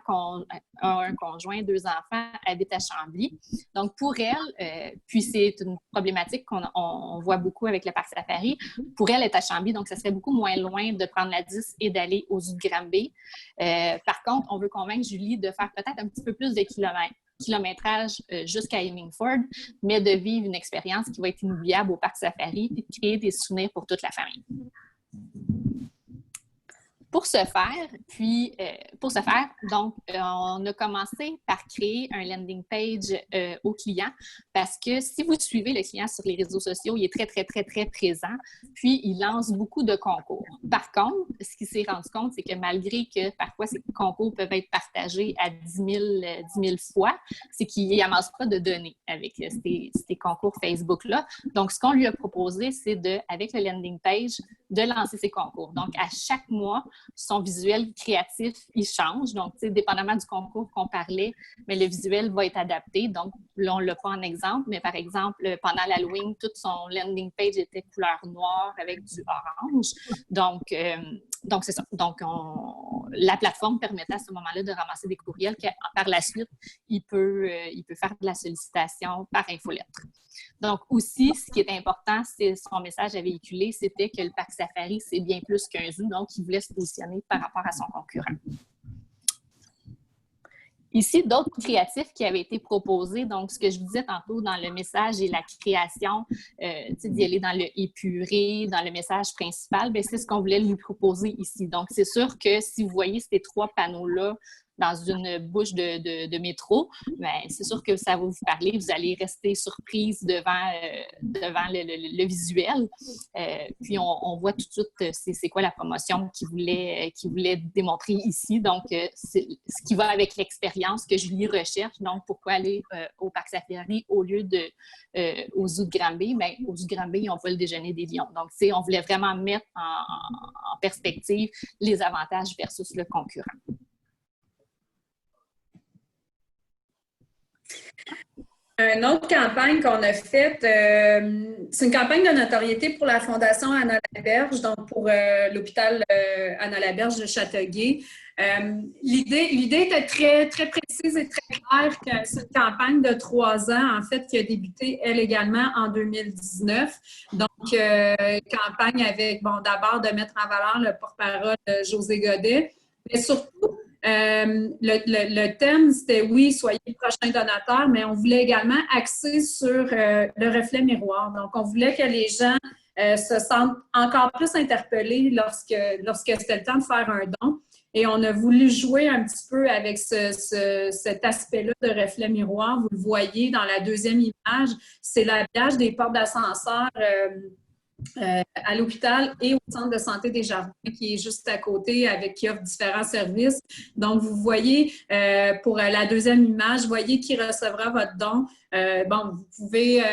un conjoint, 2 enfants, habite à Chambly. Donc, pour elle, puis c'est une problématique qu'on voit beaucoup avec le Parc Safari, pour elle, elle est à Chambly, donc ça serait beaucoup moins loin de prendre la 10 et d'aller au zoo de Granby. Par contre, on veut convaincre Julie de faire peut-être un petit peu plus de kilométrage jusqu'à Hemingford, mais de vivre une expérience qui va être inoubliable au Parc Safari et de créer des souvenirs pour toute la famille. Pour ce faire, donc, on a commencé par créer un landing page au client parce que si vous suivez le client sur les réseaux sociaux, il est très, très, très, très présent, puis il lance beaucoup de concours. Par contre, ce qu'il s'est rendu compte, c'est que malgré que parfois ces concours peuvent être partagés à 10 000 fois, c'est qu'il n'amasse pas de données avec ces concours Facebook-là. Donc, ce qu'on lui a proposé, c'est avec le landing page, de lancer ses concours. Donc, à chaque mois, son visuel créatif, il change. Donc, dépendamment du concours qu'on parlait, mais le visuel va être adapté. Donc, là, on ne l'a pas en exemple, mais par exemple, pendant l'Halloween, tout son landing page était couleur noire avec du orange. Donc c'est ça. Donc, la plateforme permettait à ce moment-là de ramasser des courriels que, par la suite, il peut faire de la sollicitation par infolettre. Donc, aussi, ce qui est important, c'est son message à véhiculer, c'était que le Parc Safari, c'est bien plus qu'un zoo, donc il voulait se positionner par rapport à son concurrent. Ici, d'autres créatifs qui avaient été proposés, donc ce que je vous disais tantôt dans le message et la création, d'y aller dans le épuré, dans le message principal, bien, c'est ce qu'on voulait lui proposer ici. Donc, c'est sûr que si vous voyez ces 3 panneaux-là dans une bouche de métro, bien, c'est sûr que ça va vous parler. Vous allez rester surprise devant le visuel. Puis, on voit tout de suite c'est quoi la promotion qu'il voulait démontrer ici. Donc, c'est ce qui va avec l'expérience que Julie recherche. Donc, pourquoi aller au Parc Safari au lieu au zoo de Granby? Bien, au zoo de Granby, ils n'ont pas le déjeuner des lions. Donc, on voulait vraiment mettre en perspective les avantages versus le concurrent. Une autre campagne qu'on a faite, c'est une campagne de notoriété pour la Fondation Anna-Laberge, donc pour l'hôpital Anna-Laberge de Châteauguay. L'idée était très, très précise et très claire que c'est une campagne de 3 ans, en fait, qui a débuté, elle également, en 2019. Donc, campagne avec, d'abord de mettre en valeur le porte-parole José Godet, mais surtout, le thème, c'était oui, soyez le prochain donateur, mais on voulait également axer sur le reflet miroir. Donc, on voulait que les gens se sentent encore plus interpellés lorsque c'était le temps de faire un don. Et on a voulu jouer un petit peu avec cet aspect-là de reflet miroir. Vous le voyez dans la deuxième image, c'est l'habillage des portes d'ascenseur à l'hôpital et au centre de santé des Jardins qui est juste à côté qui offre différents services. Donc, vous voyez, pour la deuxième image, voyez qui recevra votre don. Vous pouvez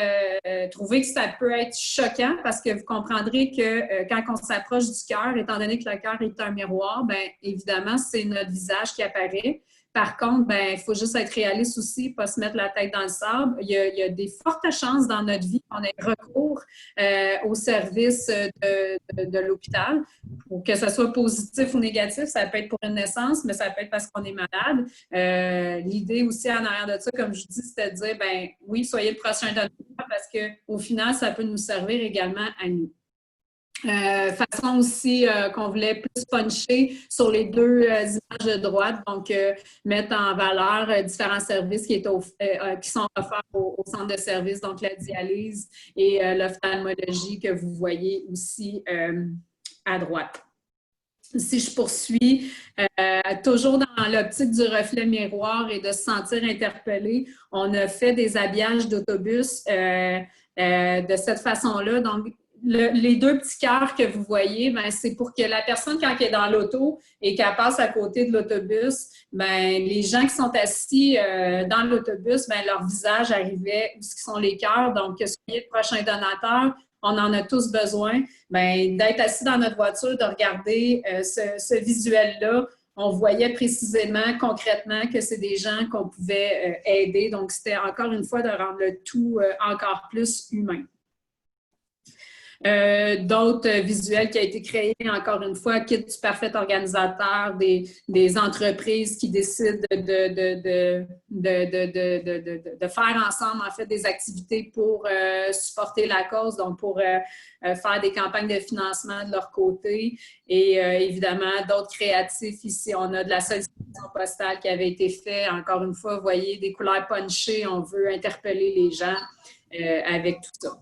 trouver que ça peut être choquant parce que vous comprendrez que quand on s'approche du cœur, étant donné que le cœur est un miroir, bien évidemment, c'est notre visage qui apparaît. Par contre, il faut juste être réaliste aussi, pas se mettre la tête dans le sable. Il y a des fortes chances dans notre vie qu'on ait recours au service de l'hôpital. Pour que ce soit positif ou négatif, ça peut être pour une naissance, mais ça peut être parce qu'on est malade. L'idée aussi en arrière de ça, comme je dis, c'était de dire, oui, soyez le prochain donateur parce qu'au final, ça peut nous servir également à nous. Façon aussi qu'on voulait plus puncher sur les deux images de droite, donc mettre en valeur différents services qui sont offerts au centre de service, donc la dialyse et l'ophtalmologie que vous voyez aussi à droite. Si je poursuis, toujours dans l'optique du reflet miroir et de se sentir interpellé, on a fait des habillages d'autobus de cette façon-là. Donc, les deux petits cœurs que vous voyez, c'est pour que la personne, quand elle est dans l'auto et qu'elle passe à côté de l'autobus, les gens qui sont assis dans l'autobus, leur visage arrivait où sont les cœurs. Donc, que ce soit le prochain donateur, on en a tous besoin, d'être assis dans notre voiture, de regarder ce visuel-là. On voyait précisément, concrètement, que c'est des gens qu'on pouvait aider. Donc, c'était encore une fois de rendre le tout encore plus humain. D'autres visuels qui ont été créés, encore une fois, kit du parfait organisateur, des entreprises qui décident de faire ensemble, en fait, des activités pour supporter la cause, donc pour faire des campagnes de financement de leur côté. Et évidemment, d'autres créatifs ici. On a de la sollicitation postale qui avait été faite. Encore une fois, vous voyez, des couleurs punchées. On veut interpeller les gens avec tout ça.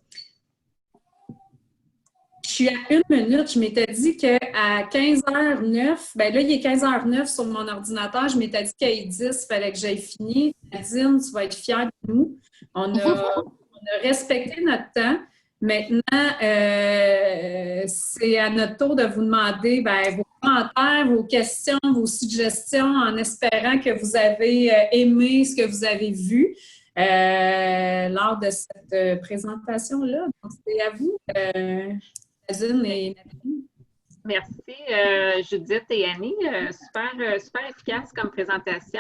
Je suis à 1 minute. Je m'étais dit qu'à 15h09, là, il est 15h09 sur mon ordinateur. Je m'étais dit qu'à 10, il fallait que j'aille fini. Nadine, tu vas être fière de nous. On a respecté notre temps. Maintenant, c'est à notre tour de vous demander vos commentaires, vos questions, vos suggestions, en espérant que vous avez aimé ce que vous avez vu lors de cette présentation-là. Donc, c'est à vous. Nadine et Nathalie. Merci, Judith et Annie. Super efficace comme présentation,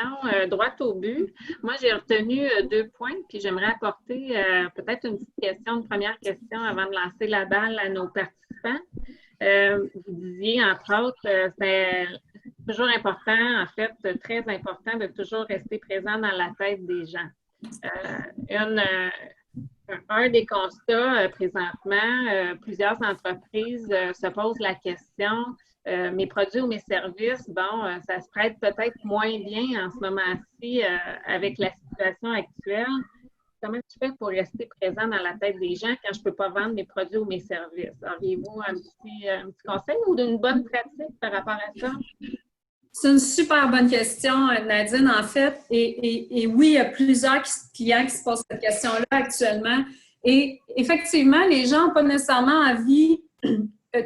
droit au but. Moi, j'ai retenu 2 points, puis j'aimerais apporter peut-être une petite question, une première question avant de lancer la balle à nos participants. Vous disiez, entre autres, c'est toujours important, en fait, très important de toujours rester présent dans la tête des gens. Un des constats présentement, plusieurs entreprises se posent la question, mes produits ou mes services, ça se prête peut-être moins bien en ce moment-ci avec la situation actuelle. Comment tu fais pour rester présent dans la tête des gens quand je ne peux pas vendre mes produits ou mes services? Auriez-vous un petit conseil ou d'une bonne pratique par rapport à ça? C'est une super bonne question, Nadine, en fait. Et oui, il y a plusieurs clients qui se posent cette question-là actuellement. Et effectivement, les gens n'ont pas nécessairement envie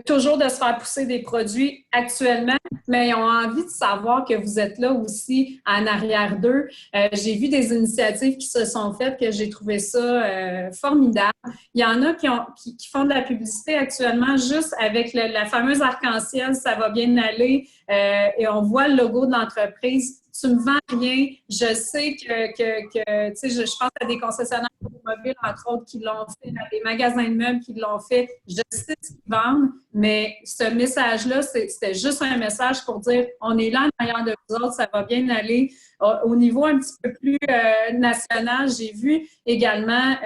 toujours de se faire pousser des produits actuellement, mais ils ont envie de savoir que vous êtes là aussi en arrière d'eux. J'ai vu des initiatives qui se sont faites que j'ai trouvé ça formidable. Il y en a qui font de la publicité actuellement juste avec la fameuse arc-en-ciel, ça va bien aller, et on voit le logo de l'entreprise. Tu me vends rien. Je sais que tu sais, je pense à des concessionnaires automobiles, entre autres, qui l'ont fait, à des magasins de meubles qui l'ont fait. Je sais ce qu'ils vendent, mais ce message-là, c'était juste un message pour dire on est là en arrière de vous autres, ça va bien aller. Au niveau un petit peu plus national, j'ai vu également,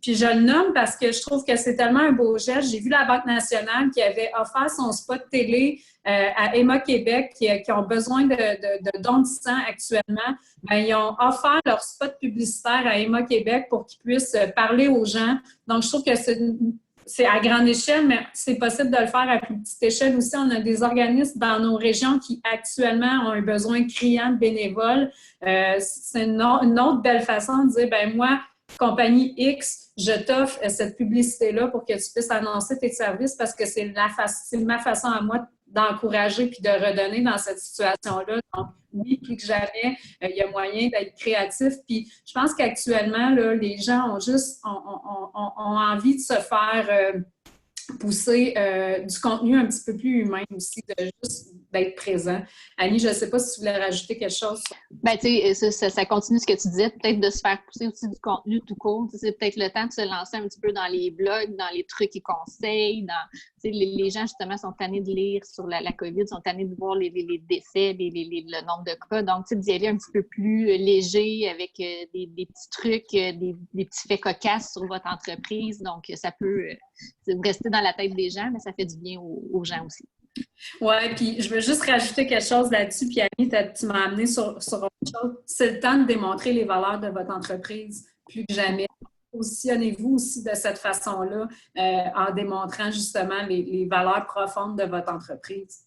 puis je le nomme parce que je trouve que c'est tellement un beau geste. J'ai vu la Banque nationale qui avait offert son spot télé à Emma Québec qui ont besoin de dons de sang actuellement. Ils ont offert leur spot publicitaire à Emma Québec pour qu'ils puissent parler aux gens. Donc, je trouve que c'est à grande échelle, mais c'est possible de le faire à plus petite échelle aussi. On a des organismes dans nos régions qui actuellement ont un besoin criant de bénévoles. C'est une autre belle façon de dire, moi, compagnie X, je t'offre cette publicité-là pour que tu puisses annoncer tes services parce que c'est ma façon à moi d'encourager puis de redonner dans cette situation-là. Donc, oui, plus que jamais, il y a moyen d'être créatif. Puis, je pense qu'actuellement, là, les gens ont envie de se faire pousser du contenu un petit peu plus humain aussi, de juste d'être présent. Annie, je ne sais pas si tu voulais rajouter quelque chose. Ben, tu sais, ça continue ce que tu disais, peut-être de se faire pousser aussi du contenu tout court. C'est peut-être le temps de se lancer un petit peu dans les blogs, dans les trucs et conseils. Les gens, justement, sont tannés de lire sur la COVID, sont tannés de voir les décès, le nombre de cas. Donc, d'y aller un petit peu plus léger avec des petits trucs, des petits faits cocasses sur votre entreprise. Donc, ça peut rester dans la tête des gens, mais ça fait du bien aux gens aussi. Oui, puis je veux juste rajouter quelque chose là-dessus. Puis Annie, tu m'as amené sur autre chose. C'est le temps de démontrer les valeurs de votre entreprise plus que jamais. Positionnez-vous aussi de cette façon-là en démontrant justement les valeurs profondes de votre entreprise.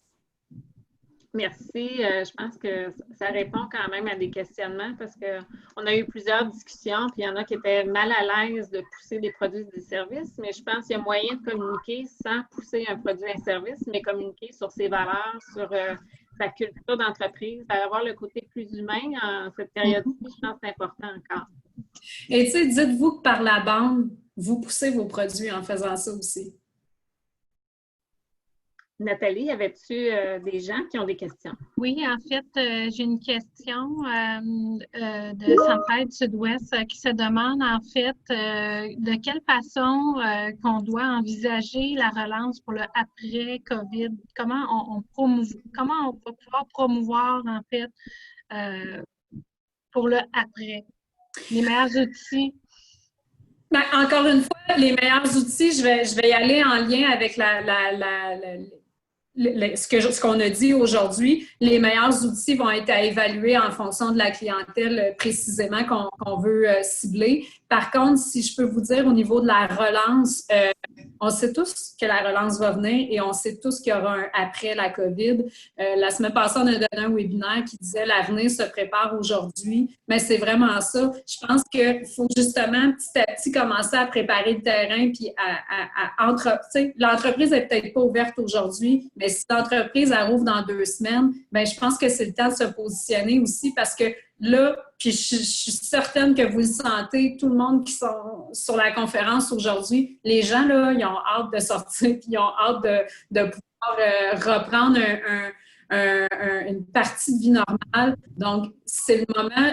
Merci. Je pense que ça répond quand même à des questionnements parce qu'on a eu plusieurs discussions, puis il y en a qui étaient mal à l'aise de pousser des produits et des services, mais je pense qu'il y a moyen de communiquer sans pousser un produit et un service, mais communiquer sur ses valeurs, sur sa culture d'entreprise, avoir le côté plus humain en cette période-ci, je pense que c'est important encore. Et tu sais, dites-vous que par la bande, vous poussez vos produits en faisant ça aussi. Nathalie, avais-tu des gens qui ont des questions? Oui, en fait, j'ai une question de Centraide Sud-Ouest qui se demande en fait de quelle façon qu'on doit envisager la relance pour le après-COVID. Comment on va pouvoir promouvoir en fait pour le après? Les meilleurs outils. Ben, encore une fois, les meilleurs outils, je vais y aller en lien avec ce qu'on a dit aujourd'hui. Les meilleurs outils vont être à évaluer en fonction de la clientèle précisément qu'on veut cibler. Par contre, si je peux vous dire au niveau de la relance, on sait tous que la relance va venir et on sait tous qu'il y aura un après la COVID. La semaine passée, on a donné un webinaire qui disait « L'avenir se prépare aujourd'hui ». Mais c'est vraiment ça. Je pense qu'il faut justement petit à petit commencer à préparer le terrain puis l'entreprise n'est peut-être pas ouverte aujourd'hui, mais si l'entreprise rouvre dans 2 semaines, bien, je pense que c'est le temps de se positionner aussi parce que là, puis je suis certaine que vous le sentez, tout le monde qui sont sur la conférence aujourd'hui, les gens, là, ils ont hâte de sortir, puis ils ont hâte de pouvoir reprendre une partie de vie normale. Donc, c'est le moment.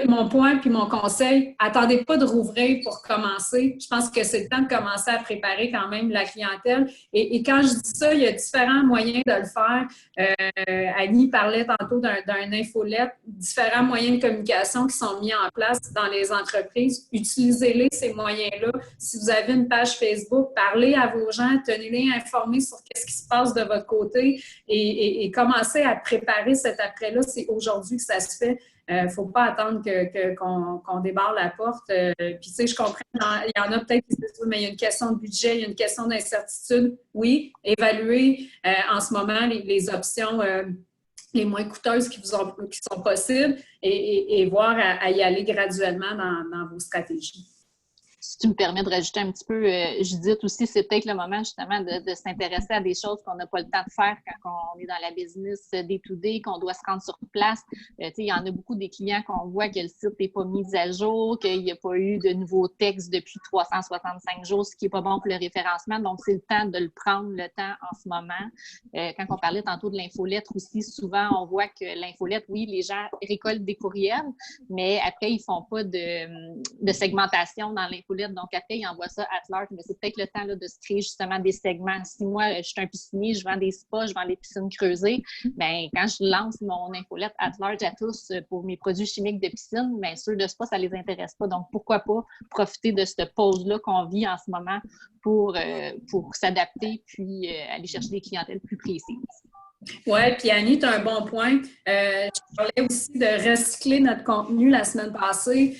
Mon point puis mon conseil, attendez pas de rouvrir pour commencer. Je pense que c'est le temps de commencer à préparer quand même la clientèle. Et quand je dis ça, il y a différents moyens de le faire. Annie parlait tantôt d'un infolette, différents moyens de communication qui sont mis en place dans les entreprises. Utilisez-les, ces moyens-là. Si vous avez une page Facebook, parlez à vos gens, tenez-les informés sur ce qui se passe de votre côté et commencez à préparer cet après-là. C'est aujourd'hui que ça se fait. Il ne faut pas attendre qu'on débarre la porte. Puis, tu sais, je comprends, il y en a peut-être qui se disent, mais il y a une question de budget, il y a une question d'incertitude. Oui, évaluer en ce moment les options les moins coûteuses qui sont possibles et voir à y aller graduellement dans vos stratégies. Si tu me permets de rajouter un petit peu, Judith aussi, c'est peut-être le moment justement de s'intéresser à des choses qu'on n'a pas le temps de faire quand on est dans la business day-to-day, qu'on doit se rendre sur place. Il y en a beaucoup des clients qu'on voit que le site n'est pas mis à jour, qu'il n'y a pas eu de nouveaux textes depuis 365 jours, ce qui n'est pas bon pour le référencement. Donc, c'est le temps de le prendre le temps en ce moment. Quand on parlait tantôt de l'infolettre aussi, souvent, on voit que l'infolettre, oui, les gens récoltent des courriels, mais après, ils ne font pas de segmentation dans l'infolettre. Donc, après, ils envoient ça à large, mais c'est peut-être le temps là, de se créer justement des segments. Si moi, je suis un piscinier, je vends des spas, je vends des piscines creusées, bien, quand je lance mon infolette at large à tous pour mes produits chimiques de piscine, bien, ceux de spa, ça ne les intéresse pas. Donc, pourquoi pas profiter de cette pause-là qu'on vit en ce moment pour s'adapter puis aller chercher des clientèles plus précises. Oui, puis Annie, tu as un bon point. Je parlais aussi de recycler notre contenu la semaine passée.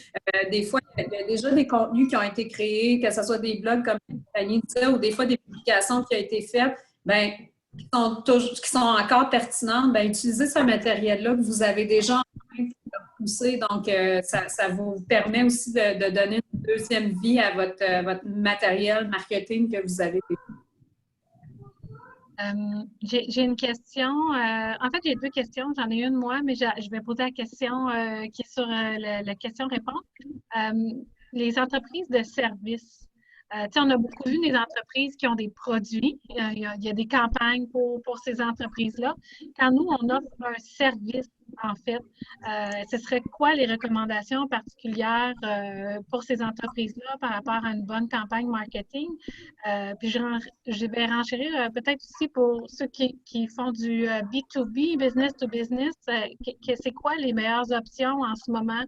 Des fois, il y a déjà des contenus qui ont été créés, que ce soit des blogs comme Annie disait, ou des fois des publications qui ont été faites, bien, qui sont encore pertinentes. Bien, utilisez ce matériel-là que vous avez déjà en train de pousser. Donc, ça vous permet aussi de donner une deuxième vie à votre matériel marketing que vous avez fait. J'ai une question. En fait, j'ai 2 questions. J'en ai une, moi, mais je vais poser la question qui est sur la question-réponse. Les entreprises de services, On a beaucoup vu des entreprises qui ont des produits. Il y a des campagnes pour ces entreprises-là. Quand nous, on offre un service, en fait, ce serait quoi les recommandations particulières pour ces entreprises-là par rapport à une bonne campagne marketing? Puis je vais renchérir peut-être aussi pour ceux qui font du B2B, business to business. C'est quoi les meilleures options en ce moment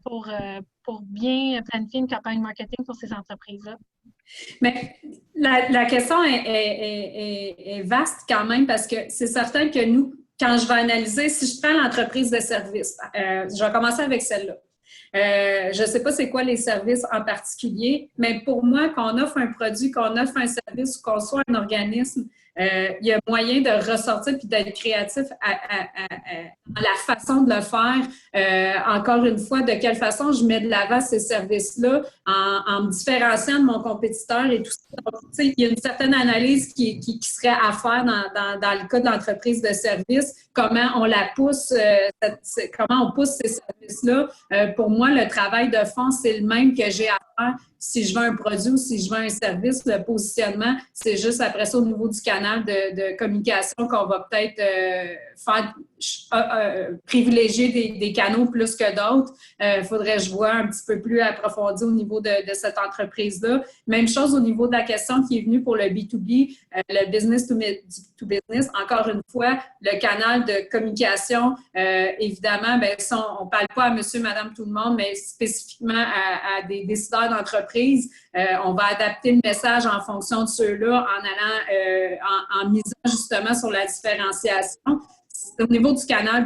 pour bien planifier une campagne marketing pour ces entreprises-là? Mais la question est vaste quand même parce que c'est certain que nous, quand je vais analyser, si je prends l'entreprise de service, je vais commencer avec celle-là. Je ne sais pas c'est quoi les services en particulier, mais pour moi, qu'on offre un produit, qu'on offre un service, qu'on soit un organisme, il y a moyen de ressortir puis d'être créatif à la façon de le faire. Encore une fois, de quelle façon je mets de l'avant ces services-là en me différenciant de mon compétiteur et tout ça. Donc, il y a une certaine analyse qui serait à faire dans le cas de l'entreprise de service. Comment on la pousse, comment on pousse ces services-là. Pour moi, le travail de fond, c'est le même que j'ai à faire si je veux un produit ou si je veux un service. Le positionnement, c'est juste après ça au niveau du canal de communication qu'on va peut-être faire privilégier des canaux plus que d'autres. Il faudrait que je vois un petit peu plus approfondi au niveau de cette entreprise-là. Même chose au niveau de la question qui est venue pour le B2B, le business to business. Encore une fois, le canal de communication, évidemment, bien, ça, on ne parle pas à monsieur, madame, tout le monde, mais spécifiquement à des décideurs d'entreprise. On va adapter le message en fonction de ceux-là en misant justement sur la différenciation. C'est au niveau du canal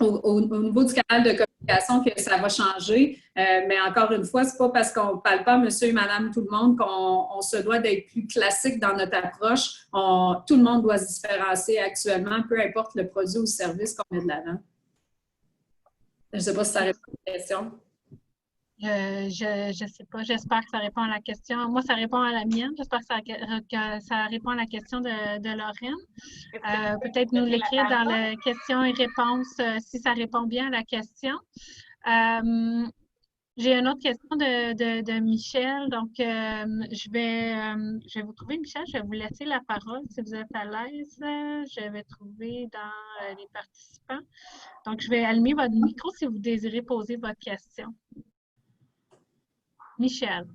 au niveau du canal de communication que ça va changer. Mais encore une fois, c'est pas parce qu'on ne parle pas monsieur et madame tout le monde qu'on se doit d'être plus classique dans notre approche. Tout le monde doit se différencier actuellement, peu importe le produit ou le service qu'on met de l'avant. Je ne sais pas si ça répond à la question. Je ne sais pas. J'espère que ça répond à la question. Moi, ça répond à la mienne. J'espère que ça répond à la question de Lorraine. Peut-être nous l'écrire dans les questions et réponses si ça répond bien à la question. J'ai une autre question de Michel. Donc, je vais vous trouver, Michel. Je vais vous laisser la parole si vous êtes à l'aise. Je vais trouver dans les participants. Donc, je vais allumer votre micro si vous désirez poser votre question. Michel.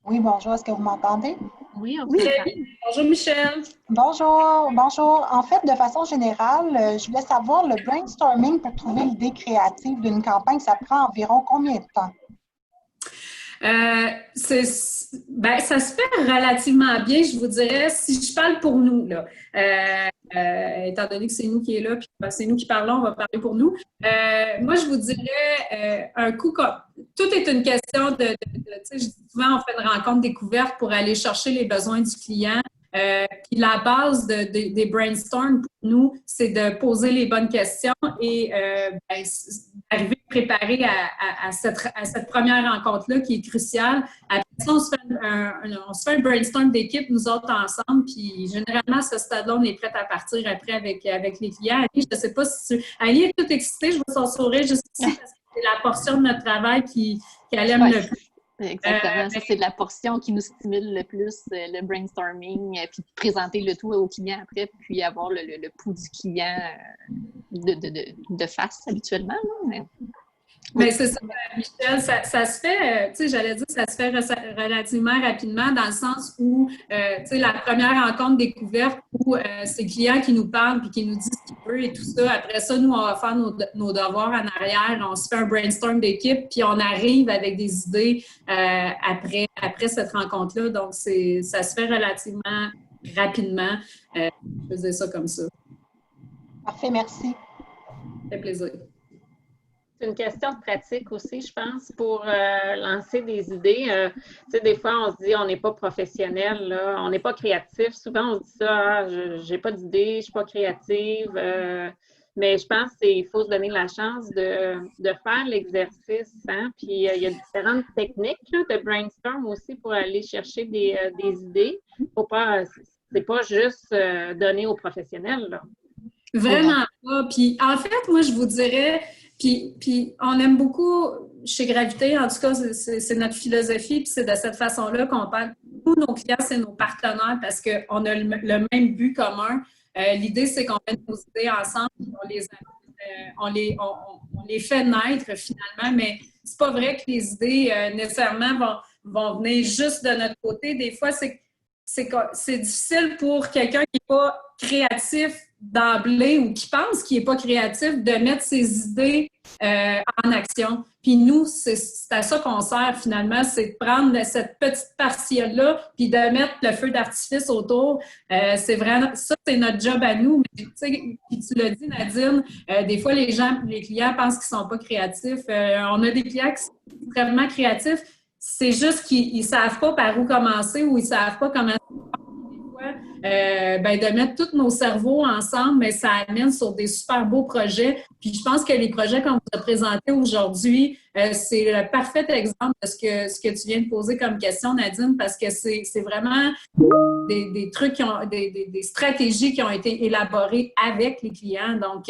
Oui, bonjour. Est-ce que vous m'entendez? Oui, on vous entend. Bonjour, Michel. Bonjour. Bonjour. En fait, de façon générale, je voulais savoir, le brainstorming pour trouver l'idée créative d'une campagne, ça prend environ combien de temps? Ça se fait relativement bien, je vous dirais, si je parle pour nous, là. Étant donné que c'est nous qui est là, puis c'est nous qui parlons, on va parler pour nous. Moi, je vous dirais un coup, tout est une question tu sais, je dis souvent, on fait une rencontre découverte pour aller chercher les besoins du client. Puis la base des brainstorms pour nous, c'est de poser les bonnes questions et d'arriver préparé à cette première rencontre-là qui est cruciale. Après ça, on se fait un brainstorm d'équipe, nous autres ensemble, puis généralement, à ce stade-là, on est prêt à partir après avec les clients. Annie, je ne sais pas si Annie est toute excitée, je vais s'en sourire juste ici parce que c'est la portion de notre travail qu'elle aime le plus. Exactement. Ça, c'est de la portion qui nous stimule le plus, le brainstorming, puis présenter le tout au client après, puis avoir le pouls du client de face habituellement. Là. Mais c'est ça, Michel, ça se fait, tu sais, j'allais dire, ça se fait relativement rapidement dans le sens où, tu sais, la première rencontre découverte où c'est le client qui nous parle puis qui nous dit ce qu'il veut et tout ça. Après ça, nous, on va faire nos devoirs en arrière, on se fait un brainstorm d'équipe puis on arrive avec des idées après cette rencontre-là. Donc, ça se fait relativement rapidement. Je faisais ça comme ça. Parfait, merci. Ça fait plaisir. C'est une question de pratique aussi, je pense, pour lancer des idées. Tu sais, des fois, on se dit on n'est pas professionnel, là, on n'est pas créatif. Souvent, on se dit ça, j'ai pas d'idée, je ne suis pas créative. Mais je pense qu'il faut se donner la chance de faire l'exercice. Hein? Puis, il y a différentes techniques là, de brainstorm aussi pour aller chercher des idées. C'est pas juste donner aux professionnels. Là. Vraiment pas. Puis, en fait, moi, je vous dirais... Puis on aime beaucoup, chez Gravité, en tout cas, c'est notre philosophie, puis c'est de cette façon-là qu'on parle. Tous nos clients, c'est nos partenaires parce qu'on a le même but commun. L'idée, c'est qu'on met nos idées ensemble, on les fait naître finalement, mais c'est pas vrai que les idées nécessairement vont venir juste de notre côté. Des fois, c'est difficile pour quelqu'un qui n'est pas créatif d'emblée ou qui pense qu'il n'est pas créatif de mettre ses idées en action. Puis nous, c'est à ça qu'on sert finalement, c'est de prendre cette petite partielle-là puis de mettre le feu d'artifice autour. C'est vraiment, ça, c'est notre job à nous. Mais tu sais, puis tu l'as dit, Nadine, des fois, les clients pensent qu'ils ne sont pas créatifs. On a des clients qui sont extrêmement créatifs. C'est juste qu'ils ne savent pas par où commencer ou ils ne savent pas comment de mettre tous nos cerveaux ensemble, mais ça amène sur des super beaux projets. Puis je pense que les projets qu'on vous a présentés aujourd'hui, c'est le parfait exemple de ce que tu viens de poser comme question, Nadine, parce que c'est vraiment des trucs des stratégies qui ont été élaborées avec les clients. Donc,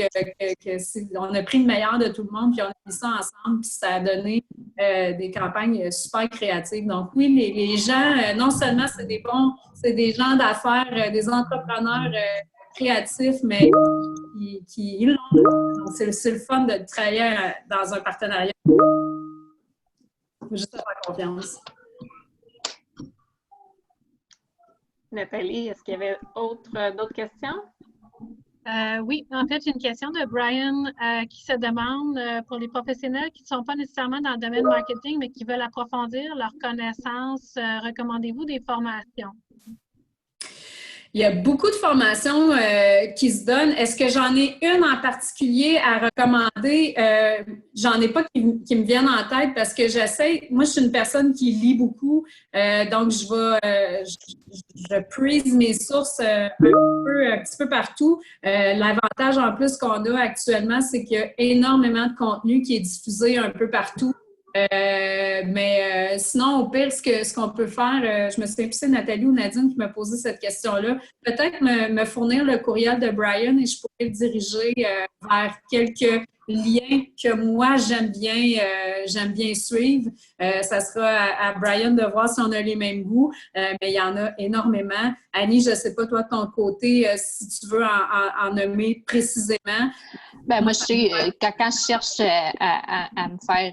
on a pris le meilleur de tout le monde, puis on a mis ça ensemble, puis ça a donné des campagnes super créatives. Donc, oui, les gens, non seulement c'est des gens d'affaires, des entrepreneurs créatifs, mais qui l'ont. Donc, c'est le fun de travailler dans un partenariat. Il faut juste avoir confiance. Nathalie, est-ce qu'il y avait d'autres questions? Oui, en fait, j'ai une question de Brian qui se demande pour les professionnels qui ne sont pas nécessairement dans le domaine marketing, mais qui veulent approfondir leurs connaissances, recommandez-vous des formations? Il y a beaucoup de formations qui se donnent. Est-ce que j'en ai une en particulier à recommander? J'en ai pas qui me viennent en tête parce que j'essaie. Moi, je suis une personne qui lit beaucoup, donc je puise mes sources un petit peu partout. L'avantage en plus qu'on a actuellement, c'est qu'il y a énormément de contenu qui est diffusé un peu partout. Mais sinon, au pire, ce qu'on peut faire, je me souviens plus c'est Nathalie ou Nadine qui m'a posé cette question-là, peut-être me fournir le courriel de Brian et je pourrais le diriger vers quelques liens que moi, j'aime bien suivre. Ça sera à Brian de voir si on a les mêmes goûts, mais il y en a énormément. Annie, je ne sais pas, toi, de ton côté, si tu veux en nommer précisément. Ben moi, je sais, quand je cherche à me faire,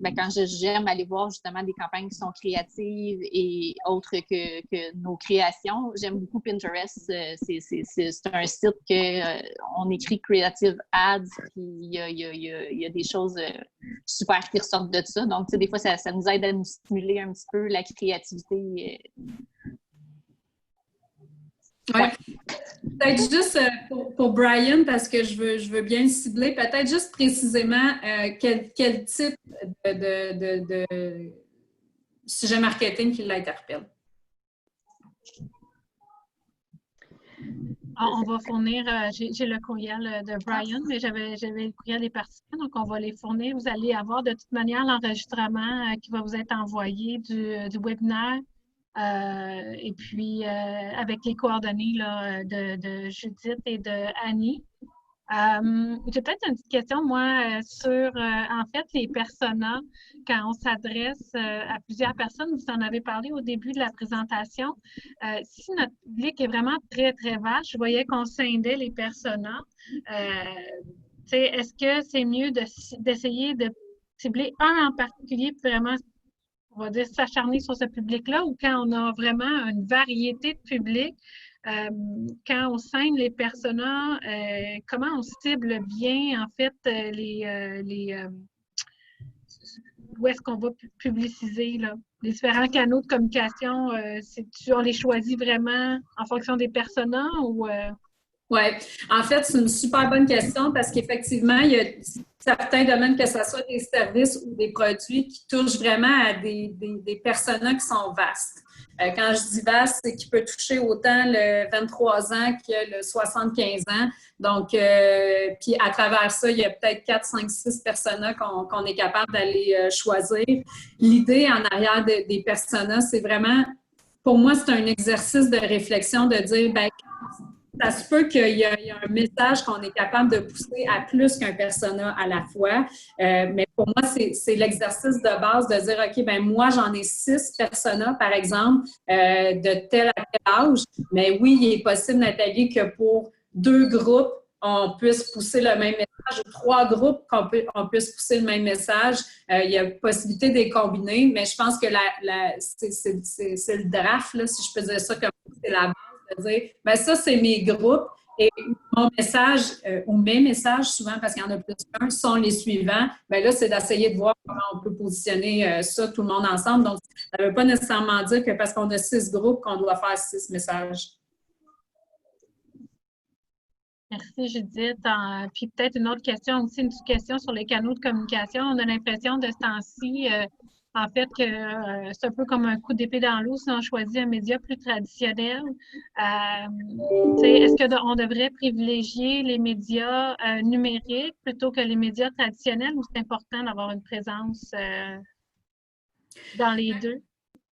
quand j'aime aller voir justement des campagnes qui sont créatives et autres que nos créations, j'aime beaucoup Pinterest. C'est un site on écrit Creative Ads, puis il y a des choses super qui ressortent de ça. Donc, tu sais, des fois, ça nous aide à nous stimuler un petit peu la créativité. Ouais. Peut-être juste pour Brian, parce que je veux bien le cibler, peut-être juste précisément quel type de sujet marketing qui l'interpelle. On va fournir, j'ai le courriel de Brian, mais j'avais le courriel des participants, donc on va les fournir. Vous allez avoir de toute manière l'enregistrement qui va vous être envoyé du webinaire. Et puis, avec les coordonnées là, de Judith et de Annie. J'ai peut-être une petite question, moi, sur, en fait, les personas, quand on s'adresse à plusieurs personnes, vous en avez parlé au début de la présentation. Si notre public est vraiment très, très vaste, je voyais qu'on scindait les personas. Est-ce que c'est mieux d'essayer de cibler un en particulier, vraiment, on va dire, s'acharner sur ce public-là, ou quand on a vraiment une variété de publics, quand on scinde les personas, comment on cible bien, en fait, où est-ce qu'on va publiciser, là? Les différents canaux de communication, on les choisit vraiment en fonction des personas ou... Oui, en fait, c'est une super bonne question parce qu'effectivement, il y a certains domaines, que ce soit des services ou des produits, qui touchent vraiment à des personas qui sont vastes. Quand je dis vaste, c'est qu'il peut toucher autant le 23 ans que le 75 ans. Donc, puis à travers ça, il y a peut-être 4, 5, 6 personas qu'on est capable d'aller choisir. L'idée en arrière des personas, c'est vraiment, pour moi, c'est un exercice de réflexion de dire, ça se peut qu'il y a un message qu'on est capable de pousser à plus qu'un persona à la fois. Mais pour moi, c'est l'exercice de base de dire, OK, ben moi, j'en ai 6 personas, par exemple, de tel à tel âge. Mais oui, il est possible, Nathalie, que pour 2 groupes, on puisse pousser le même message, ou 3 groupes, on puisse pousser le même message. Il y a possibilité de les combiner, mais je pense que c'est le draft, là, si je peux dire ça comme c'est la base, de dire, ben ça, c'est mes groupes, et mon message, ou mes messages, souvent, parce qu'il y en a plus qu'un, sont les suivants. Ben là, c'est d'essayer de voir comment on peut positionner ça, tout le monde ensemble. Donc, ça ne veut pas nécessairement dire que parce qu'on a 6 groupes, qu'on doit faire 6 messages. Merci, Judith. Puis peut-être une autre question aussi, une petite question sur les canaux de communication. On a l'impression de ce temps-ci, en fait, que c'est un peu comme un coup d'épée dans l'eau si on choisit un média plus traditionnel. Est-ce qu'on devrait privilégier les médias numériques plutôt que les médias traditionnels ou c'est important d'avoir une présence dans les deux?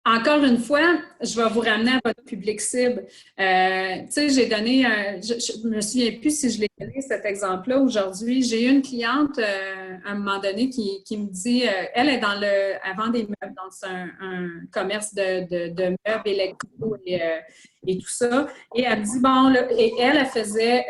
Encore une fois, je vais vous ramener à votre public cible. Tu sais, j'ai donné, je me souviens plus si je l'ai donné cet exemple-là aujourd'hui. J'ai eu une cliente à un moment donné qui me dit, elle est dans elle vend des meubles, donc c'est un commerce de meubles électro et tout ça. Et elle me dit, bon, là, et elle faisait,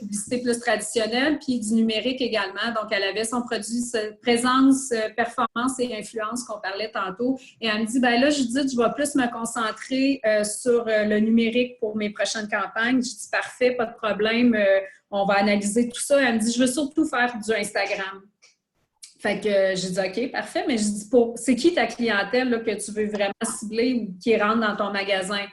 publicité plus traditionnelle, puis du numérique également. Donc, elle avait son produit présence, performance et influence qu'on parlait tantôt. Et elle me dit, ben là, Judith, je vais plus me concentrer sur le numérique pour mes prochaines campagnes. Je dis, parfait, pas de problème, on va analyser tout ça. Elle me dit, je veux surtout faire du Instagram. Fait que j'ai dit, OK, parfait, mais je dis, c'est qui ta clientèle là, que tu veux vraiment cibler ou qui rentre dans ton magasin?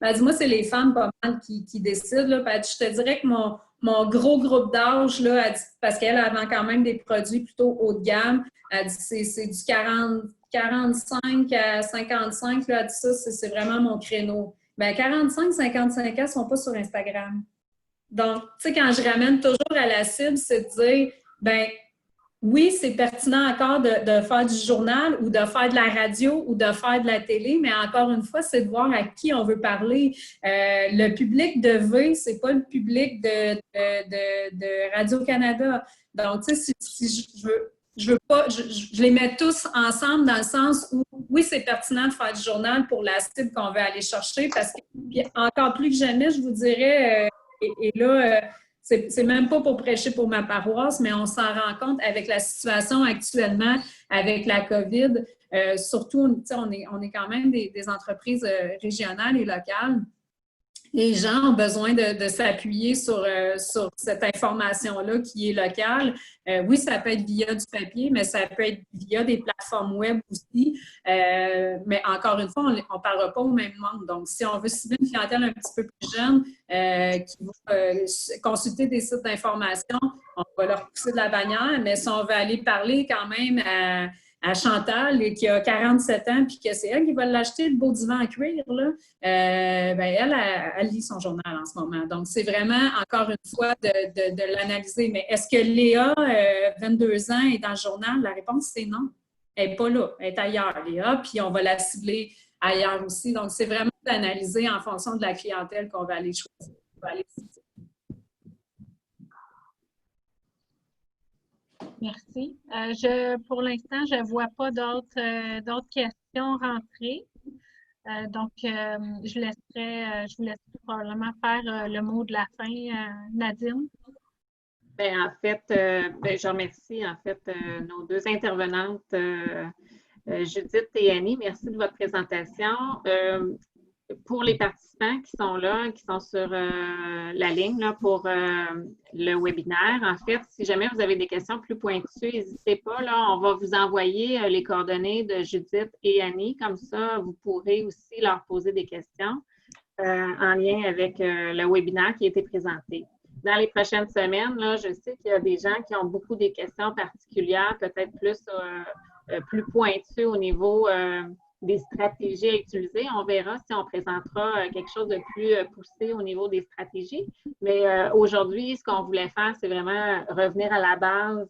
Elle dit, moi, c'est les femmes pas mal qui décident. Là. Elle dit, je te dirais que mon gros groupe d'âge, là, elle dit, parce qu'elle vend quand même des produits plutôt haut de gamme, elle dit, c'est du 45 à 55, là, elle dit ça, c'est vraiment mon créneau. Bien, 45-55 ans ne sont pas sur Instagram. Donc, tu sais, quand je ramène toujours à la cible, c'est de dire, bien, oui, c'est pertinent encore de faire du journal ou de faire de la radio ou de faire de la télé, mais encore une fois, c'est de voir à qui on veut parler. Le public de V, c'est pas le public de Radio-Canada. Donc, tu sais, si je veux pas, je les mets tous ensemble dans le sens où, oui, c'est pertinent de faire du journal pour la cible qu'on veut aller chercher parce que, encore plus que jamais, je vous dirais, et là, c'est même pas pour prêcher pour ma paroisse, mais on s'en rend compte avec la situation actuellement, avec la COVID. Surtout, on est quand même des entreprises régionales et locales. Les gens ont besoin de s'appuyer sur cette information-là qui est locale. Oui, ça peut être via du papier, mais ça peut être via des plateformes web aussi. Mais encore une fois, on ne parlera pas au même monde. Donc, si on veut cibler une clientèle un petit peu plus jeune qui va consulter des sites d'information, on va leur pousser de la bannière. Mais si on veut aller parler quand même à Chantal, qui a 47 ans, puis que c'est elle qui va l'acheter, le beau divan en cuir, là, elle lit son journal en ce moment. Donc, c'est vraiment, encore une fois, de l'analyser. Mais est-ce que Léa, 22 ans, est dans le journal? La réponse, c'est non. Elle n'est pas là. Elle est ailleurs, Léa, puis on va la cibler ailleurs aussi. Donc, c'est vraiment d'analyser en fonction de la clientèle qu'on va aller choisir. Merci. Pour l'instant, je ne vois pas d'autres questions rentrer. Donc, je vous laisserai probablement faire le mot de la fin, Nadine. Bien, en fait, je remercie en fait nos deux intervenantes, Judith et Annie. Merci de votre présentation. Pour les participants qui sont là, qui sont sur la ligne là, pour le webinaire, en fait, si jamais vous avez des questions plus pointues, n'hésitez pas. Là, on va vous envoyer les coordonnées de Judith et Annie. Comme ça, vous pourrez aussi leur poser des questions en lien avec le webinaire qui a été présenté. Dans les prochaines semaines, là, je sais qu'il y a des gens qui ont beaucoup des questions particulières, peut-être plus pointues au niveau des stratégies à utiliser. On verra si on présentera quelque chose de plus poussé au niveau des stratégies. Mais aujourd'hui, ce qu'on voulait faire, c'est vraiment revenir à la base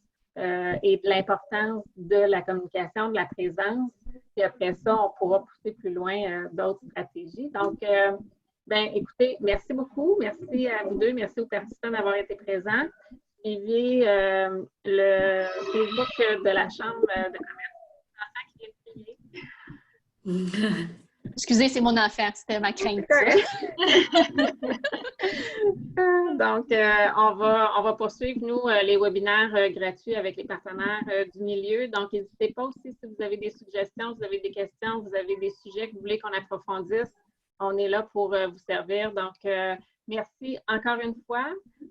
et de l'importance de la communication, de la présence. Puis après ça, on pourra pousser plus loin d'autres stratégies. Donc, Bien, écoutez, merci beaucoup. Merci à vous deux. Merci aux participants d'avoir été présents. Suivez le Facebook de la Chambre de commerce. L'enfant qui vient de crier. Excusez, c'est mon enfant, c'était ma crainte. Donc, on va poursuivre, nous, les webinaires gratuits avec les partenaires du milieu. Donc, n'hésitez pas aussi si vous avez des suggestions, vous avez des questions, vous avez des sujets que vous voulez qu'on approfondisse. On est là pour vous servir. Donc, merci encore une fois.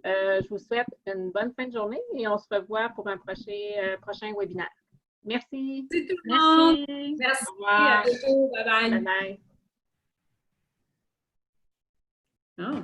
Je vous souhaite une bonne fin de journée et on se revoit pour un prochain webinaire. Merci. Merci tout le monde. Merci. Merci. Au revoir. À bientôt. Bye bye. Bye bye. Oh.